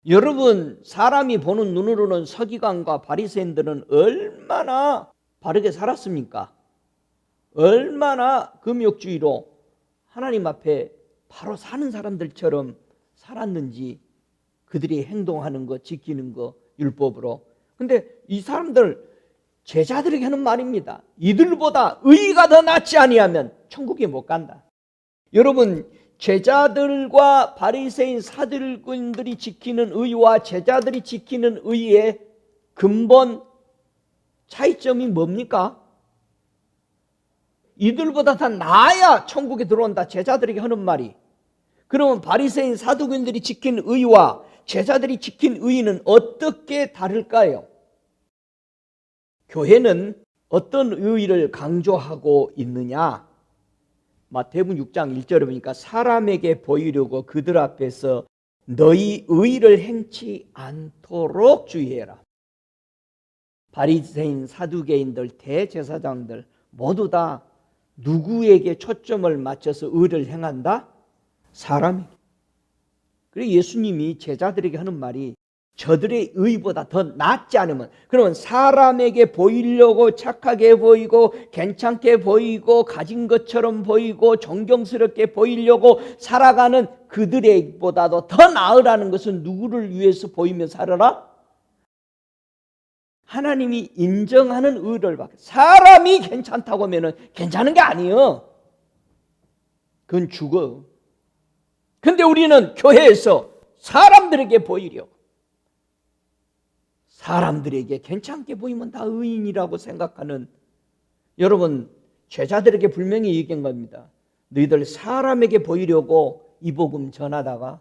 여러분, 사람이 보는 눈으로는 서기관과 바리새인들은 얼마나 바르게 살았습니까? 얼마나 금욕주의로 하나님 앞에 바로 사는 사람들처럼 살았는지, 그들이 행동하는 거, 지키는 거, 율법으로. 근데 이 사람들, 제자들에게 하는 말입니다. 이들보다 의가 더 낫지 아니하면 천국에 못 간다. 여러분, 제자들과 바리새인 사두개인들이 지키는 의와 제자들이 지키는 의의 근본 차이점이 뭡니까? 이들보다 다 나아야 천국에 들어온다. 제자들에게 하는 말이. 그러면 바리새인 사두개인들이 지킨 의와 제자들이 지킨 의는 어떻게 다를까요? 교회는 어떤 의를 강조하고 있느냐? 마태복음 6장 1절에 보니까 사람에게 보이려고 그들 앞에서 너희 의를 행치 않도록 주의해라. 바리새인, 사두개인들, 대제사장들 모두 다 누구에게 초점을 맞춰서 의를 행한다? 사람에게. 그래서 예수님이 제자들에게 하는 말이 저들의 의보다 더 낫지 않으면, 그러면 사람에게 보이려고 착하게 보이고 괜찮게 보이고 가진 것처럼 보이고 존경스럽게 보이려고 살아가는 그들의 보다도 더 나으라는 것은 누구를 위해서 보이며 살아라? 하나님이 인정하는 의를 받고, 사람이 괜찮다고 하면 괜찮은 게 아니에요. 그건 죽어. 근데 우리는 교회에서 사람들에게 보이려고, 사람들에게 괜찮게 보이면 다 의인이라고 생각하는, 여러분 제자들에게 분명히 얘기한 겁니다. 너희들 사람에게 보이려고 이 복음 전하다가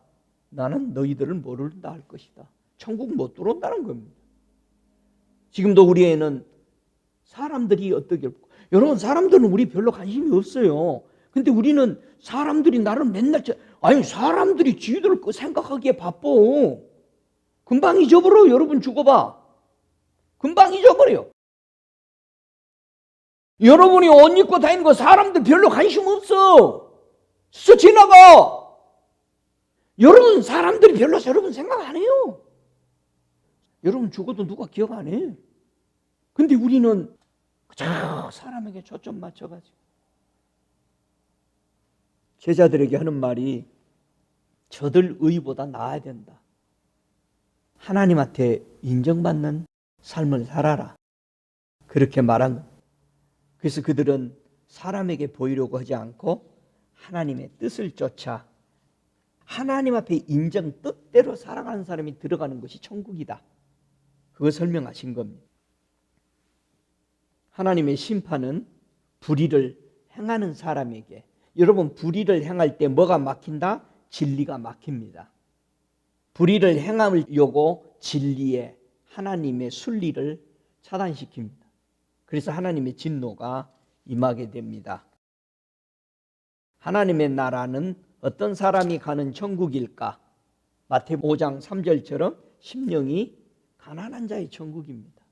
나는 너희들을 모른다 할 것이다. 천국 못 들어온다는 겁니다. 지금도 우리에는 사람들이 어떻게, 여러분 사람들은 우리 별로 관심이 없어요. 근데 우리는 사람들이 나를 맨날, 아니 사람들이 지들을 생각하기에 바빠. 금방 잊어버려. 여러분 죽어봐. 금방 잊어버려. 여러분이 옷 입고 다니는 거 사람들 별로 관심 없어. 스쳐 지나가. 여러분 사람들이 별로 여러분 생각 안 해요. 여러분 죽어도 누가 기억 안 해. 근데 우리는 저 사람에게 초점 맞춰가지고. 제자들에게 하는 말이 저들 의보다 나아야 된다. 하나님한테 인정받는 삶을 살아라. 그렇게 말한 겁니다. 그래서 그들은 사람에게 보이려고 하지 않고 하나님의 뜻을 쫓아 하나님 앞에 인정 뜻대로 살아가는 사람이 들어가는 것이 천국이다. 그거 설명하신 겁니다. 하나님의 심판은 불의를 행하는 사람에게, 여러분 불의를 행할 때 뭐가 막힌다? 진리가 막힙니다. 불의를 행하려고 진리에 하나님의 순리를 차단시킵니다. 그래서 하나님의 진노가 임하게 됩니다. 하나님의 나라는 어떤 사람이 가는 천국일까? 마태복음 5장 3절처럼 심령이 가난한 자의 천국입니다.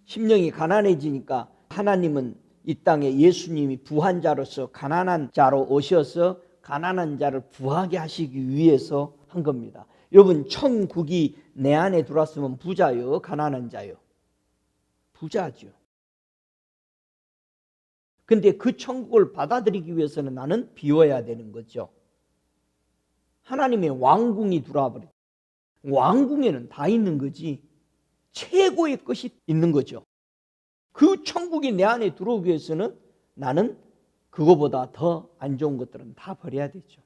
심령이 가난해지니까 하나님은 이 땅에 예수님이 부한 자로서 가난한 자로 오셔서 가난한 자를 부하게 하시기 위해서 한 겁니다. 여러분 천국이 내 안에 들어왔으면 부자요, 가난한 자요? 부자죠. 근데 그 천국을 받아들이기 위해서는 나는 비워야 되는 거죠. 하나님의 왕궁이 들어와 버려. 왕궁에는 다 있는 거지 최고의 것이 있는 거죠. 그 천국이 내 안에 들어오기 위해서는 나는 그거보다 더 안 좋은 것들은 다 버려야 되죠.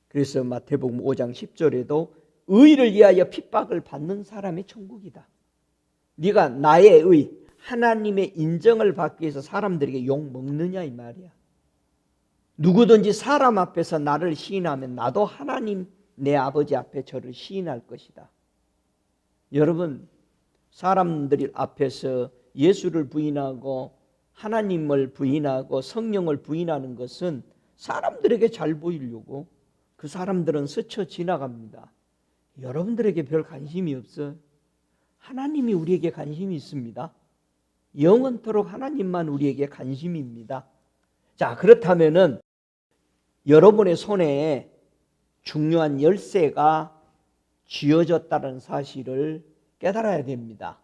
그래서 마태복음 5장 10절에도 의를 위하여 핍박을 받는 사람의 천국이다. 네가 나의 의, 하나님의 인정을 받기 위해서 사람들에게 욕 먹느냐 이 말이야. 누구든지 사람 앞에서 나를 시인하면 나도 하나님 내 아버지 앞에 저를 시인할 것이다. 여러분 사람들 앞에서 예수를 부인하고 하나님을 부인하고 성령을 부인하는 것은 사람들에게 잘 보이려고, 그 사람들은 스쳐 지나갑니다. 여러분들에게 별 관심이 없어. 하나님이 우리에게 관심이 있습니다. 영원토록 하나님만 우리에게 관심입니다. 자, 그렇다면은 여러분의 손에 중요한 열쇠가 쥐어졌다는 사실을 깨달아야 됩니다.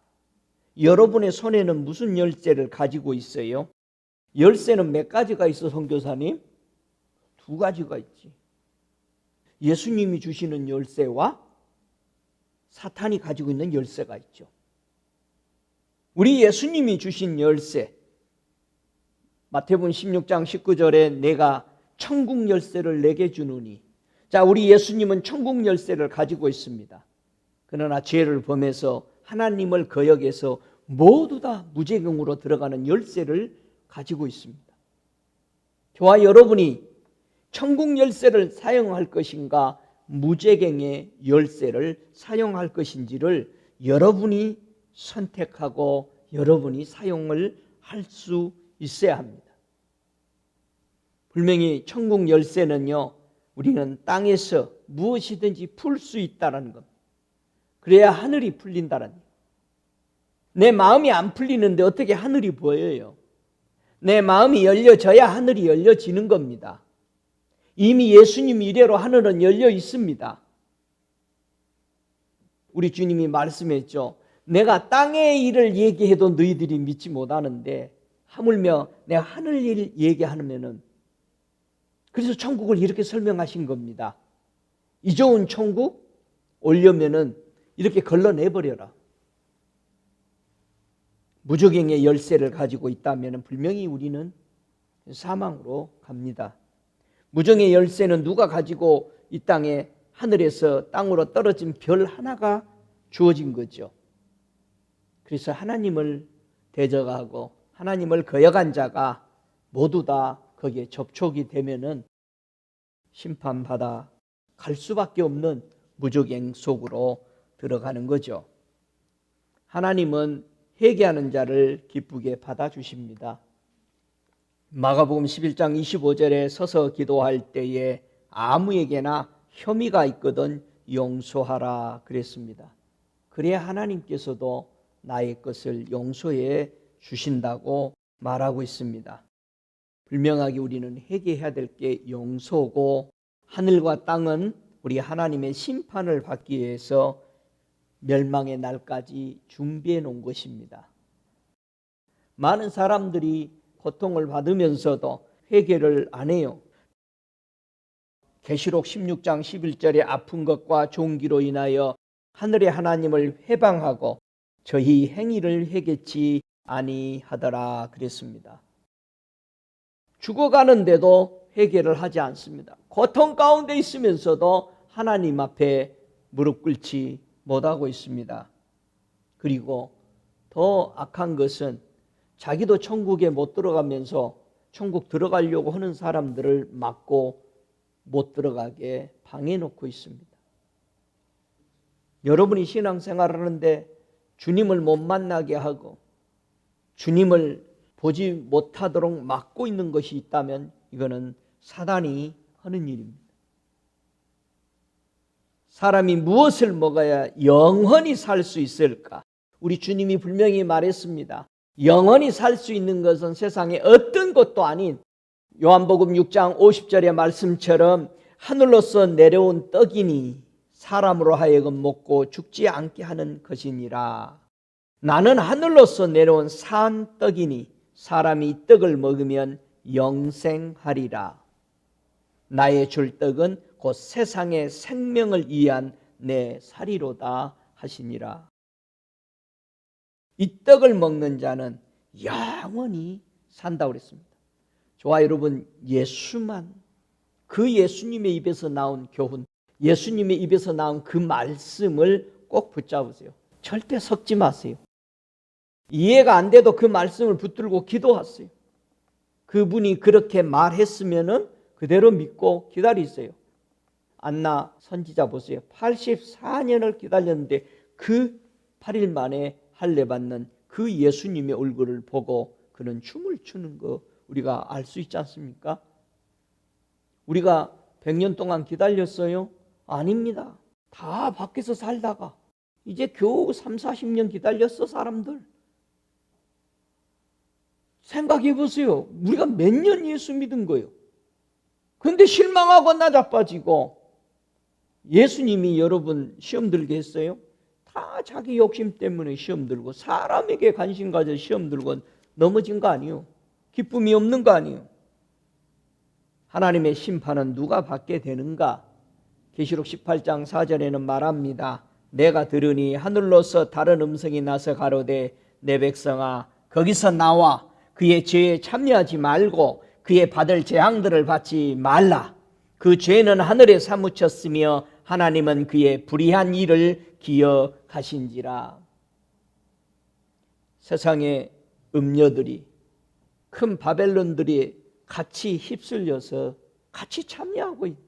여러분의 손에는 무슨 열쇠를 가지고 있어요? 열쇠는 몇 가지가 있어, 선교사님? 2가지가 있지. 예수님이 주시는 열쇠와 사탄이 가지고 있는 열쇠가 있죠. 우리 예수님이 주신 열쇠, 마태복음 16장 19절에 내가 천국 열쇠를 내게 주노니. 자, 우리 예수님은 천국 열쇠를 가지고 있습니다. 그러나 죄를 범해서 하나님을 거역해서 모두 다 무죄경으로 들어가는 열쇠를 가지고 있습니다. 저와 여러분이 천국 열쇠를 사용할 것인가, 무죄경의 열쇠를 사용할 것인지를 여러분이 선택하고 여러분이 사용을 할 수 있어야 합니다. 분명히 천국 열쇠는요, 우리는 땅에서 무엇이든지 풀 수 있다는 겁니다. 그래야 하늘이 풀린다는 거예요. 내 마음이 안 풀리는데 어떻게 하늘이 보여요? 내 마음이 열려져야 하늘이 열려지는 겁니다. 이미 예수님 이래로 하늘은 열려 있습니다. 우리 주님이 말씀했죠. 내가 땅의 일을 얘기해도 너희들이 믿지 못하는데 하물며 내가 하늘 일 얘기하면은, 그래서 천국을 이렇게 설명하신 겁니다. 이 좋은 천국 오려면은 이렇게 걸러내버려라. 무적행의 열쇠를 가지고 있다면 분명히 우리는 사망으로 갑니다. 무적의 열쇠는 누가 가지고 이 땅에 하늘에서 땅으로 떨어진 별 하나가 주어진 거죠. 그래서 하나님을 대적하고 하나님을 거역한 자가 모두 다 거기에 접촉이 되면은 심판받아 갈 수밖에 없는 무적행 속으로 들어가는 거죠. 하나님은 회개하는 자를 기쁘게 받아주십니다. 마가복음 11장 25절에 서서 기도할 때에 아무에게나 혐의가 있거든 용서하라 그랬습니다. 그래야 하나님께서도 나의 것을 용서해 주신다고 말하고 있습니다. 분명하게 우리는 회개해야 될 게 용서고, 하늘과 땅은 우리 하나님의 심판을 받기 위해서 멸망의 날까지 준비해 놓은 것입니다. 많은 사람들이 고통을 받으면서도 회개를 안 해요. 계시록 16장 11절에 아픈 것과 종기로 인하여 하늘의 하나님을 회방하고 저희 행위를 회개치 아니하더라 그랬습니다. 죽어가는데도 회개를 하지 않습니다. 고통 가운데 있으면서도 하나님 앞에 무릎 꿇지 못하고 있습니다. 그리고 더 악한 것은 자기도 천국에 못 들어가면서 천국 들어가려고 하는 사람들을 막고 못 들어가게 방해놓고 있습니다. 여러분이 신앙생활을 하는데 주님을 못 만나게 하고 주님을 보지 못하도록 막고 있는 것이 있다면 이거는 사단이 하는 일입니다. 사람이 무엇을 먹어야 영원히 살 수 있을까? 우리 주님이 분명히 말했습니다. 영원히 살 수 있는 것은 세상에 어떤 것도 아닌 요한복음 6장 50절의 말씀처럼 하늘로서 내려온 떡이니 사람으로 하여금 먹고 죽지 않게 하는 것이니라. 나는 하늘로서 내려온 산 떡이니 사람이 이 떡을 먹으면 영생하리라. 나의 줄 떡은 곧 세상의 생명을 위한 내 살이로다 하시니라. 이 떡을 먹는 자는 영원히 산다고 그랬습니다. 저와 여러분, 예수만, 그 예수님의 입에서 나온 교훈, 예수님의 입에서 나온 그 말씀을 꼭 붙잡으세요. 절대 섞지 마세요. 이해가 안 돼도 그 말씀을 붙들고 기도하세요. 그분이 그렇게 말했으면은 그대로 믿고 기다리세요. 안나 선지자 보세요. 84년을 기다렸는데 그 8일 만에 할례 받는 그 예수님의 얼굴을 보고 그는 춤을 추는 거 우리가 알 수 있지 않습니까? 우리가 100년 동안 기다렸어요? 아닙니다. 다 밖에서 살다가 이제 겨우 3, 40년 기다렸어 사람들. 생각해 보세요. 우리가 몇 년 예수 믿은 거예요. 그런데 실망하고 나자빠지고, 예수님이 여러분 시험 들게 했어요? 다 자기 욕심 때문에 시험 들고 사람에게 관심 가져 시험 들고 넘어진 거 아니에요? 기쁨이 없는 거 아니에요? 하나님의 심판은 누가 받게 되는가? 계시록 18장 4절에는 말합니다. 내가 들으니 하늘로서 다른 음성이 나서 가로되 내 백성아 거기서 나와 그의 죄에 참여하지 말고 그의 받을 재앙들을 받지 말라. 그 죄는 하늘에 사무쳤으며 하나님은 그의 불의한 일을 기억하신지라. 세상의 음녀들이, 큰 바벨론들이 같이 휩쓸려서 같이 참여하고 있다.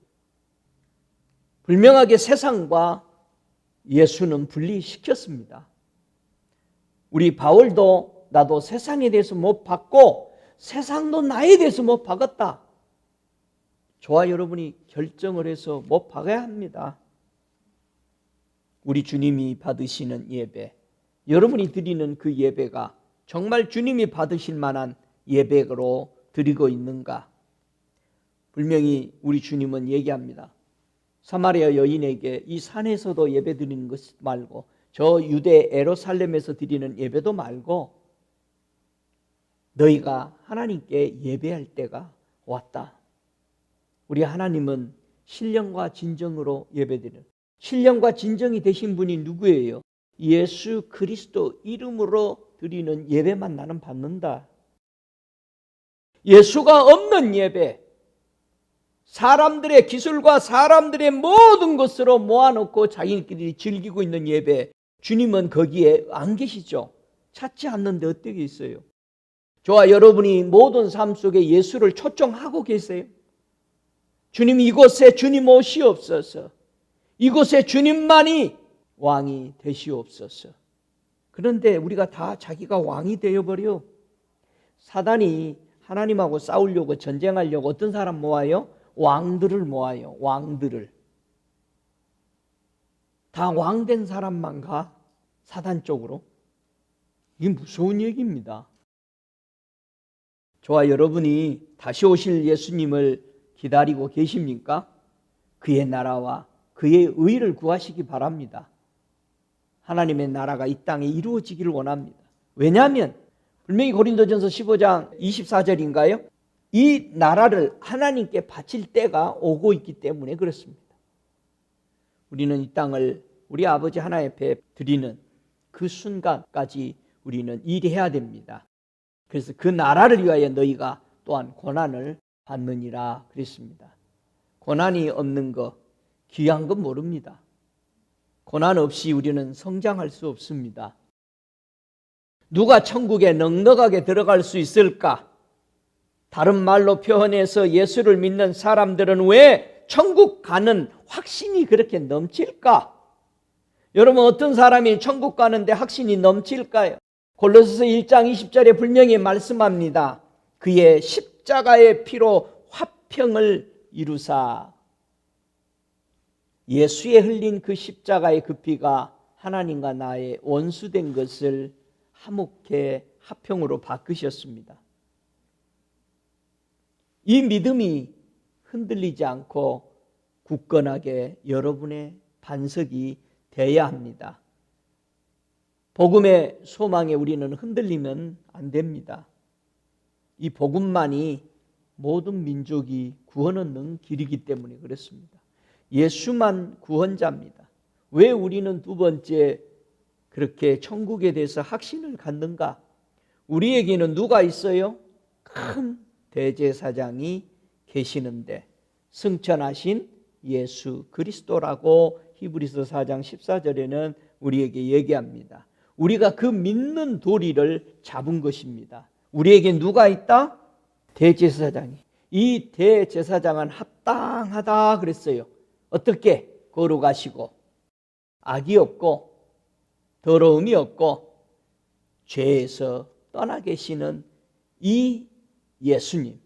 분명하게 세상과 예수는 분리시켰습니다. 우리 바울도 나도 세상에 대해서 못 받고 세상도 나에 대해서 못 받았다. 저와 여러분이 결정을 해서 못 받아야 합니다. 우리 주님이 받으시는 예배, 여러분이 드리는 그 예배가 정말 주님이 받으실 만한 예배로 드리고 있는가? 분명히 우리 주님은 얘기합니다. 사마리아 여인에게 이 산에서도 예배 드리는 것 말고 저 유대 예루살렘에서 드리는 예배도 말고 너희가 하나님께 예배할 때가 왔다. 우리 하나님은 신령과 진정으로 예배드리는, 신령과 진정이 되신 분이 누구예요? 예수 그리스도 이름으로 드리는 예배만 나는 받는다. 예수가 없는 예배, 사람들의 기술과 사람들의 모든 것으로 모아놓고 자기들끼리 즐기고 있는 예배, 주님은 거기에 안 계시죠. 찾지 않는데 어떻게 있어요? 저와 여러분이 모든 삶 속에 예수를 초청하고 계세요. 주님, 이곳에 주님 오시옵소서. 이곳에 주님만이 왕이 되시옵소서. 그런데 우리가 다 자기가 왕이 되어버려. 사단이 하나님하고 싸우려고, 전쟁하려고 어떤 사람 모아요? 왕들을 모아요. 왕들을. 다 왕된 사람만 가, 사단 쪽으로. 이게 무서운 얘기입니다. 저와 여러분이 다시 오실 예수님을 기다리고 계십니까? 그의 나라와 그의 의를 구하시기 바랍니다. 하나님의 나라가 이 땅에 이루어지기를 원합니다. 왜냐하면 분명히 고린도전서 15장 24절인가요? 이 나라를 하나님께 바칠 때가 오고 있기 때문에 그렇습니다. 우리는 이 땅을 우리 아버지 하나님 앞에 드리는 그 순간까지 우리는 일해야 됩니다. 그래서 그 나라를 위하여 너희가 또한 고난을 받느니라 그랬습니다. 고난이 없는 거, 귀한 건 모릅니다. 고난 없이 우리는 성장할 수 없습니다. 누가 천국에 넉넉하게 들어갈 수 있을까? 다른 말로 표현해서 예수를 믿는 사람들은 왜 천국 가는 확신이 그렇게 넘칠까? 여러분, 어떤 사람이 천국 가는데 확신이 넘칠까요? 골로새서 1장 20절에 분명히 말씀합니다. 그의 십자가의 피로 화평을 이루사. 예수의 흘린 그 십자가의 그 피가 하나님과 나의 원수된 것을 화목해 화평으로 바꾸셨습니다. 이 믿음이 흔들리지 않고 굳건하게 여러분의 반석이 되어야 합니다. 복음의 소망에 우리는 흔들리면 안 됩니다. 이 복음만이 모든 민족이 구원 얻는 길이기 때문에 그렇습니다. 예수만 구원자입니다. 왜 우리는 두 번째 그렇게 천국에 대해서 확신을 갖는가? 우리에게는 누가 있어요? 큰 대제사장이 계시는데 승천하신 예수 그리스도라고 히브리서 4장 14절에는 우리에게 얘기합니다. 우리가 그 믿는 도리를 잡은 것입니다. 우리에게 누가 있다? 대제사장이. 이 대제사장은 합당하다 그랬어요. 어떻게? 거룩하시고 악이 없고 더러움이 없고 죄에서 떠나 계시는 이 예수님,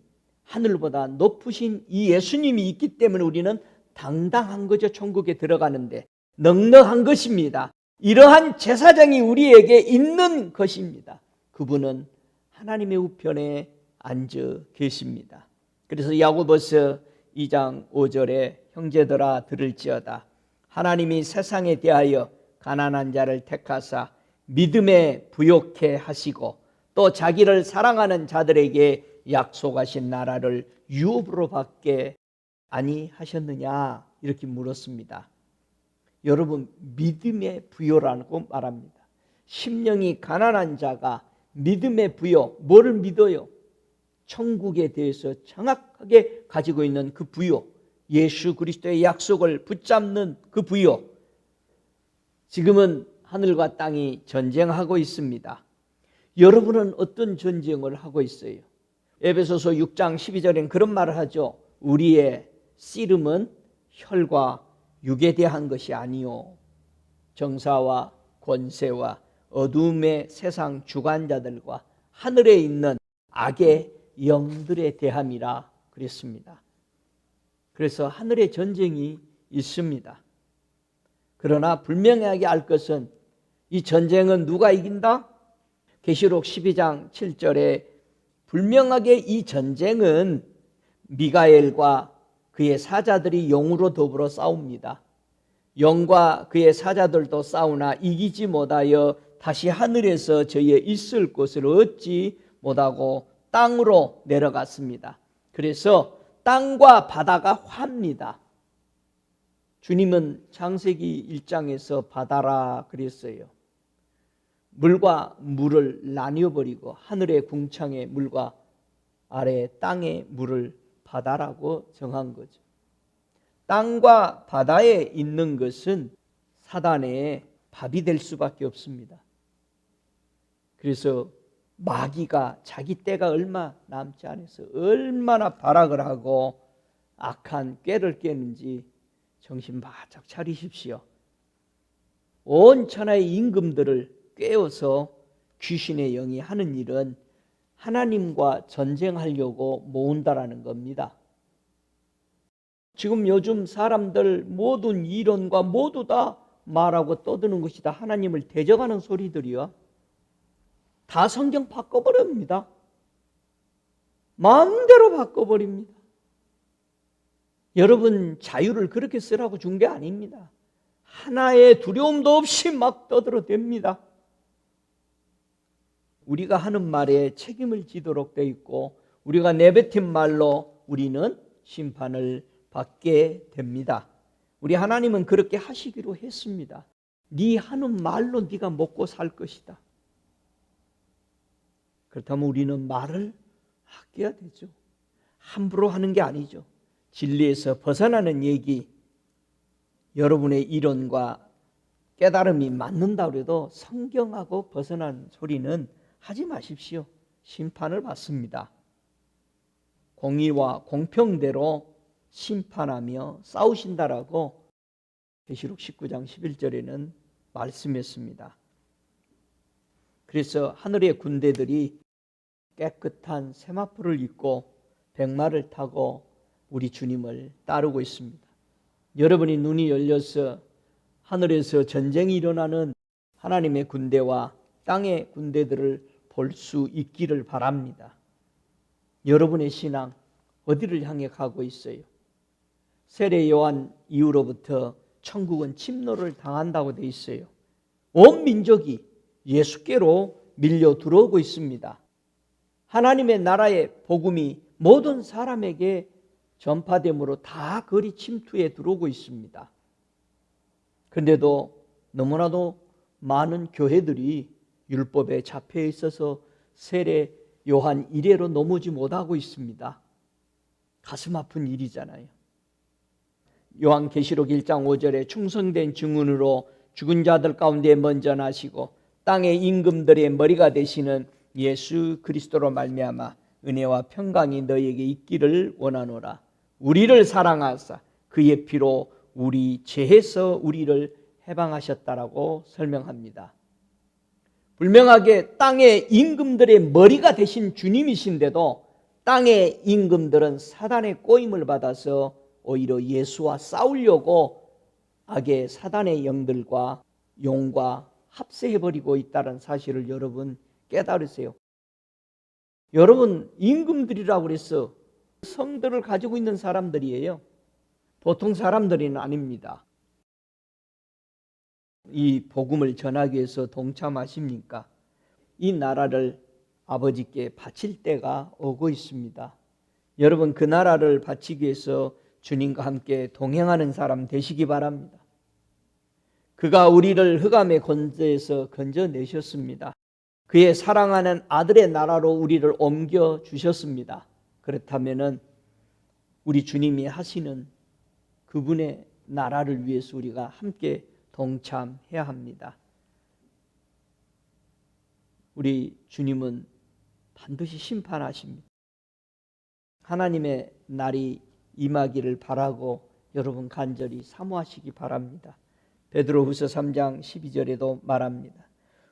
하늘보다 높으신 이 예수님이 있기 때문에 우리는 당당한 거죠. 천국에 들어가는데 넉넉한 것입니다. 이러한 제사장이 우리에게 있는 것입니다. 그분은 하나님의 우편에 앉아 계십니다. 그래서 야고보서 2장 5절에 형제들아 들을지어다. 하나님이 세상에 대하여 가난한 자를 택하사 믿음에 부요케 하시고 또 자기를 사랑하는 자들에게 약속하신 나라를 유업으로 받게 아니하셨느냐 이렇게 물었습니다. 여러분, 믿음의 부요라고 말합니다. 심령이 가난한 자가 믿음의 부요, 뭐를 믿어요? 천국에 대해서 정확하게 가지고 있는 그 부요, 예수 그리스도의 약속을 붙잡는 그 부요. 지금은 하늘과 땅이 전쟁하고 있습니다. 여러분은 어떤 전쟁을 하고 있어요? 에베소서 6장 12절엔 그런 말을 하죠. 우리의 씨름은 혈과 육에 대한 것이 아니요 정사와 권세와 어둠의 세상 주관자들과 하늘에 있는 악의 영들에 대함이라 그랬습니다. 그래서 하늘의 전쟁이 있습니다. 그러나 분명하게 알 것은 이 전쟁은 누가 이긴다? 계시록 12장 7절에 분명하게 이 전쟁은 미가엘과 그의 사자들이 영으로 더불어 싸웁니다. 영과 그의 사자들도 싸우나 이기지 못하여 다시 하늘에서 저희의 있을 곳을 얻지 못하고 땅으로 내려갔습니다. 그래서 땅과 바다가 화합니다. 주님은 창세기 1장에서 바다라 그랬어요. 물과 물을 나뉘어버리고 하늘의 궁창의 물과 아래 땅의 물을 바다라고 정한 거죠. 땅과 바다에 있는 것은 사단의 밥이 될 수밖에 없습니다. 그래서 마귀가 자기 때가 얼마 남지 않아서 얼마나 발악을 하고 악한 꾀를 깨는지 정신 바짝 차리십시오. 온 천하의 임금들을 꿰어서 귀신의 영이 하는 일은 하나님과 전쟁하려고 모은다라는 겁니다. 지금 요즘 사람들 모든 이론과 모두 다 말하고 떠드는 것이 다 하나님을 대적하는 소리들이요. 다 성경 바꿔버립니다. 마음대로 바꿔버립니다. 여러분 자유를 그렇게 쓰라고 준 게 아닙니다. 하나의 두려움도 없이 막 떠들어댑니다. 우리가 하는 말에 책임을 지도록 되어 있고 우리가 내뱉은 말로 우리는 심판을 받게 됩니다. 우리 하나님은 그렇게 하시기로 했습니다. 네 하는 말로 네가 먹고 살 것이다. 그렇다면 우리는 말을 아껴야 되죠. 함부로 하는 게 아니죠. 진리에서 벗어나는 얘기, 여러분의 이론과 깨달음이 맞는다 해도 성경하고 벗어난 소리는 하지 마십시오. 심판을 받습니다. 공의와 공평대로 심판하며 싸우신다라고 계시록 19장 11절에는 말씀했습니다. 그래서 하늘의 군대들이 깨끗한 세마포를 입고 백마를 타고 우리 주님을 따르고 있습니다. 여러분이 눈이 열려서 하늘에서 전쟁이 일어나는 하나님의 군대와 땅의 군대들을 볼 수 있기를 바랍니다. 여러분의 신앙 어디를 향해 가고 있어요? 세례 요한 이후로부터 천국은 침노를 당한다고 되어 있어요. 온 민족이 예수께로 밀려 들어오고 있습니다. 하나님의 나라의 복음이 모든 사람에게 전파됨으로 다 거리 침투에 들어오고 있습니다. 그런데도 너무나도 많은 교회들이 율법에 잡혀 있어서 세례 요한 이래로 넘어지 못하고 있습니다. 가슴 아픈 일이잖아요. 요한계시록 1장 5절에 충성된 증언으로 죽은 자들 가운데 먼저 나시고 땅의 임금들의 머리가 되시는 예수 그리스도로 말미암아 은혜와 평강이 너희에게 있기를 원하노라. 우리를 사랑하사 그의 피로 우리 죄에서 우리를 해방하셨다라고 설명합니다. 분명하게 땅의 임금들의 머리가 되신 주님이신데도 땅의 임금들은 사단의 꼬임을 받아서 오히려 예수와 싸우려고 악의 사단의 영들과 용과 합세해버리고 있다는 사실을 여러분 깨달으세요. 여러분 임금들이라고 그래서 성들을 가지고 있는 사람들이에요. 보통 사람들은 아닙니다. 이 복음을 전하기 위해서 동참하십니까? 이 나라를 아버지께 바칠 때가 오고 있습니다. 여러분 그 나라를 바치기 위해서 주님과 함께 동행하는 사람 되시기 바랍니다. 그가 우리를 흑암의 권세에서 건져내셨습니다. 그의 사랑하는 아들의 나라로 우리를 옮겨주셨습니다. 그렇다면 우리 주님이 하시는 그분의 나라를 위해서 우리가 함께 동참해야 합니다. 우리 주님은 반드시 심판하십니다. 하나님의 날이 임하기를 바라고 여러분 간절히 사모하시기 바랍니다. 베드로후서 3장 12절에도 말합니다.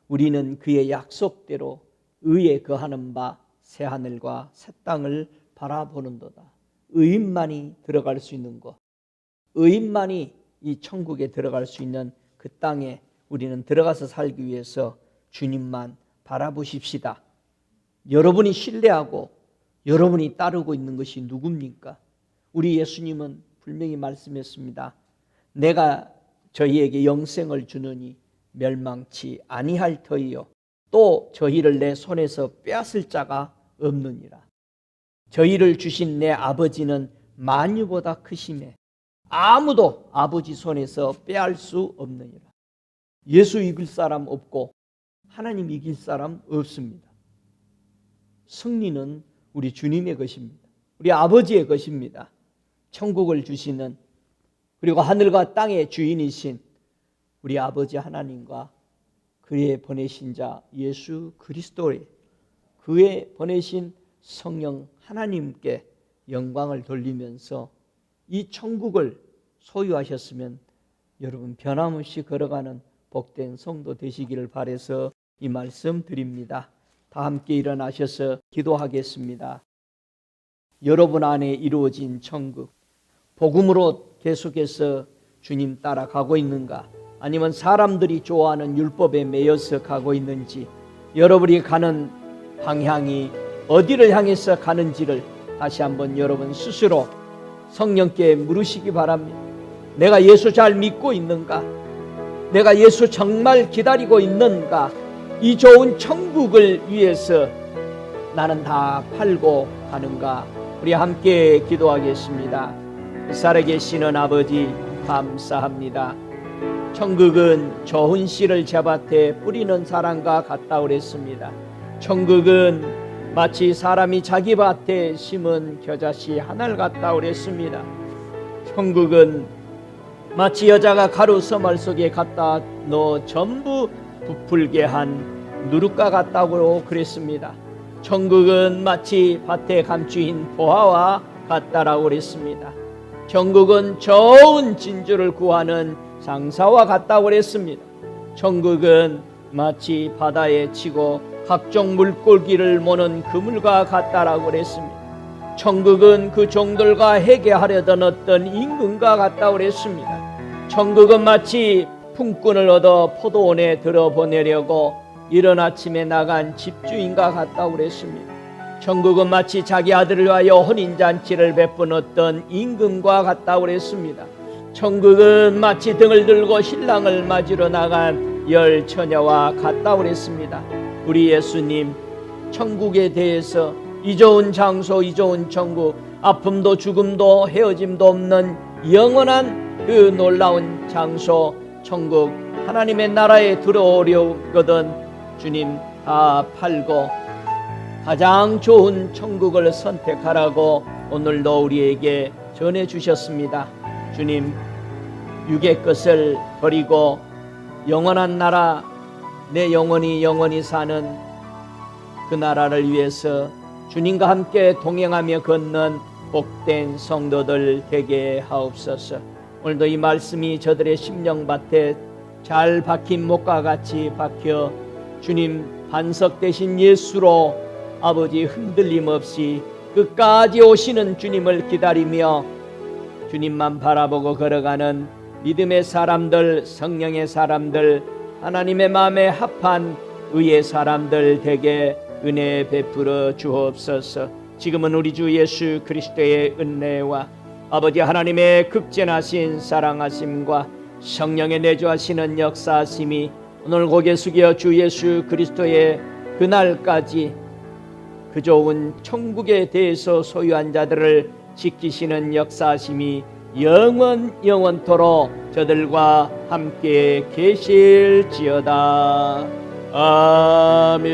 우리는 그의 약속대로 의에 거하는 바 새 하늘과 새 땅을 바라보는도다. 의인만이 들어갈 수 있는 곳, 의인만이 이 천국에 들어갈 수 있는 그 땅에 우리는 들어가서 살기 위해서 주님만 바라보십시다. 여러분이 신뢰하고 여러분이 따르고 있는 것이 누굽니까? 우리 예수님은 분명히 말씀했습니다. 내가 저희에게 영생을 주느니 멸망치 아니할 터이요 또 저희를 내 손에서 빼앗을 자가 없느니라. 저희를 주신 내 아버지는 만유보다 크심에 아무도 아버지 손에서 빼앗을 수 없느니라. 예수 이길 사람 없고 하나님 이길 사람 없습니다. 승리는 우리 주님의 것입니다. 우리 아버지의 것입니다. 천국을 주시는 그리고 하늘과 땅의 주인이신 우리 아버지 하나님과 그의 보내신 자 예수 그리스도의 그의 보내신 성령 하나님께 영광을 돌리면서 이 천국을 소유하셨으면 여러분 변함없이 걸어가는 복된 성도 되시기를 바라서 이 말씀 드립니다. 다 함께 일어나셔서 기도하겠습니다. 여러분 안에 이루어진 천국, 복음으로 계속해서 주님 따라가고 있는가? 아니면 사람들이 좋아하는 율법에 매여서 가고 있는지, 여러분이 가는 방향이 어디를 향해서 가는지를 다시 한번 여러분 스스로 성령께 물으시기 바랍니다. 내가 예수 잘 믿고 있는가? 내가 예수 정말 기다리고 있는가? 이 좋은 천국을 위해서 나는 다 팔고 가는가? 우리 함께 기도하겠습니다. 살아계시는 아버지 감사합니다. 천국은 좋은 씨를 제밭에 뿌리는 사람과 같다고 그랬습니다. 천국은 마치 사람이 자기 밭에 심은 겨자씨 하나를 같다고 그랬습니다. 천국은 마치 여자가 가루 서말 속에 갖다 넣어 전부 부풀게 한 누룩과 같다고 그랬습니다. 천국은 마치 밭에 감추인 보화와 같다라고 그랬습니다. 천국은 좋은 진주를 구하는 장사와 같다고 그랬습니다. 천국은 마치 바다에 치고 각종 물고기를 모는 그물과 같다라고 그랬습니다. 천국은 그 종들과 회개하려던 어떤 임금과 같다고 그랬습니다. 천국은 마치 품꾼을 얻어 포도원에 들어보내려고 이른 아침에 나간 집주인과 같다고 그랬습니다. 천국은 마치 자기 아들을 위하여 혼인잔치를 베푼 어떤 임금과 같다고 그랬습니다. 천국은 마치 등을 들고 신랑을 맞으러 나간 열 처녀와 같다고 그랬습니다. 우리 예수님, 천국에 대해서 이 좋은 장소, 이 좋은 천국, 아픔도 죽음도 헤어짐도 없는 영원한 그 놀라운 장소 천국, 하나님의 나라에 들어오려거든 주님 다 팔고 가장 좋은 천국을 선택하라고 오늘도 우리에게 전해주셨습니다. 주님, 육의 것을 버리고 영원한 나라, 내 영원히 사는 그 나라를 위해서 주님과 함께 동행하며 걷는 복된 성도들 되게 하옵소서. 오늘도 이 말씀이 저들의 심령밭에 잘 박힌 목과 같이 박혀 주님 반석 되신 예수로 아버지 흔들림 없이 끝까지 오시는 주님을 기다리며 주님만 바라보고 걸어가는 믿음의 사람들, 성령의 사람들, 하나님의 마음에 합한 의의 사람들 되게 은혜 베풀어 주옵소서. 지금은 우리 주 예수 그리스도의 은혜와 아버지 하나님의 극진하신 사랑하심과 성령의 내주하시는 역사하심이 오늘 고개 숙여 주 예수 그리스도의 그날까지 그 좋은 천국에 대해서 소유한 자들을 지키시는 역사하심이 영원토록 저들과 함께 계실지어다. 아멘.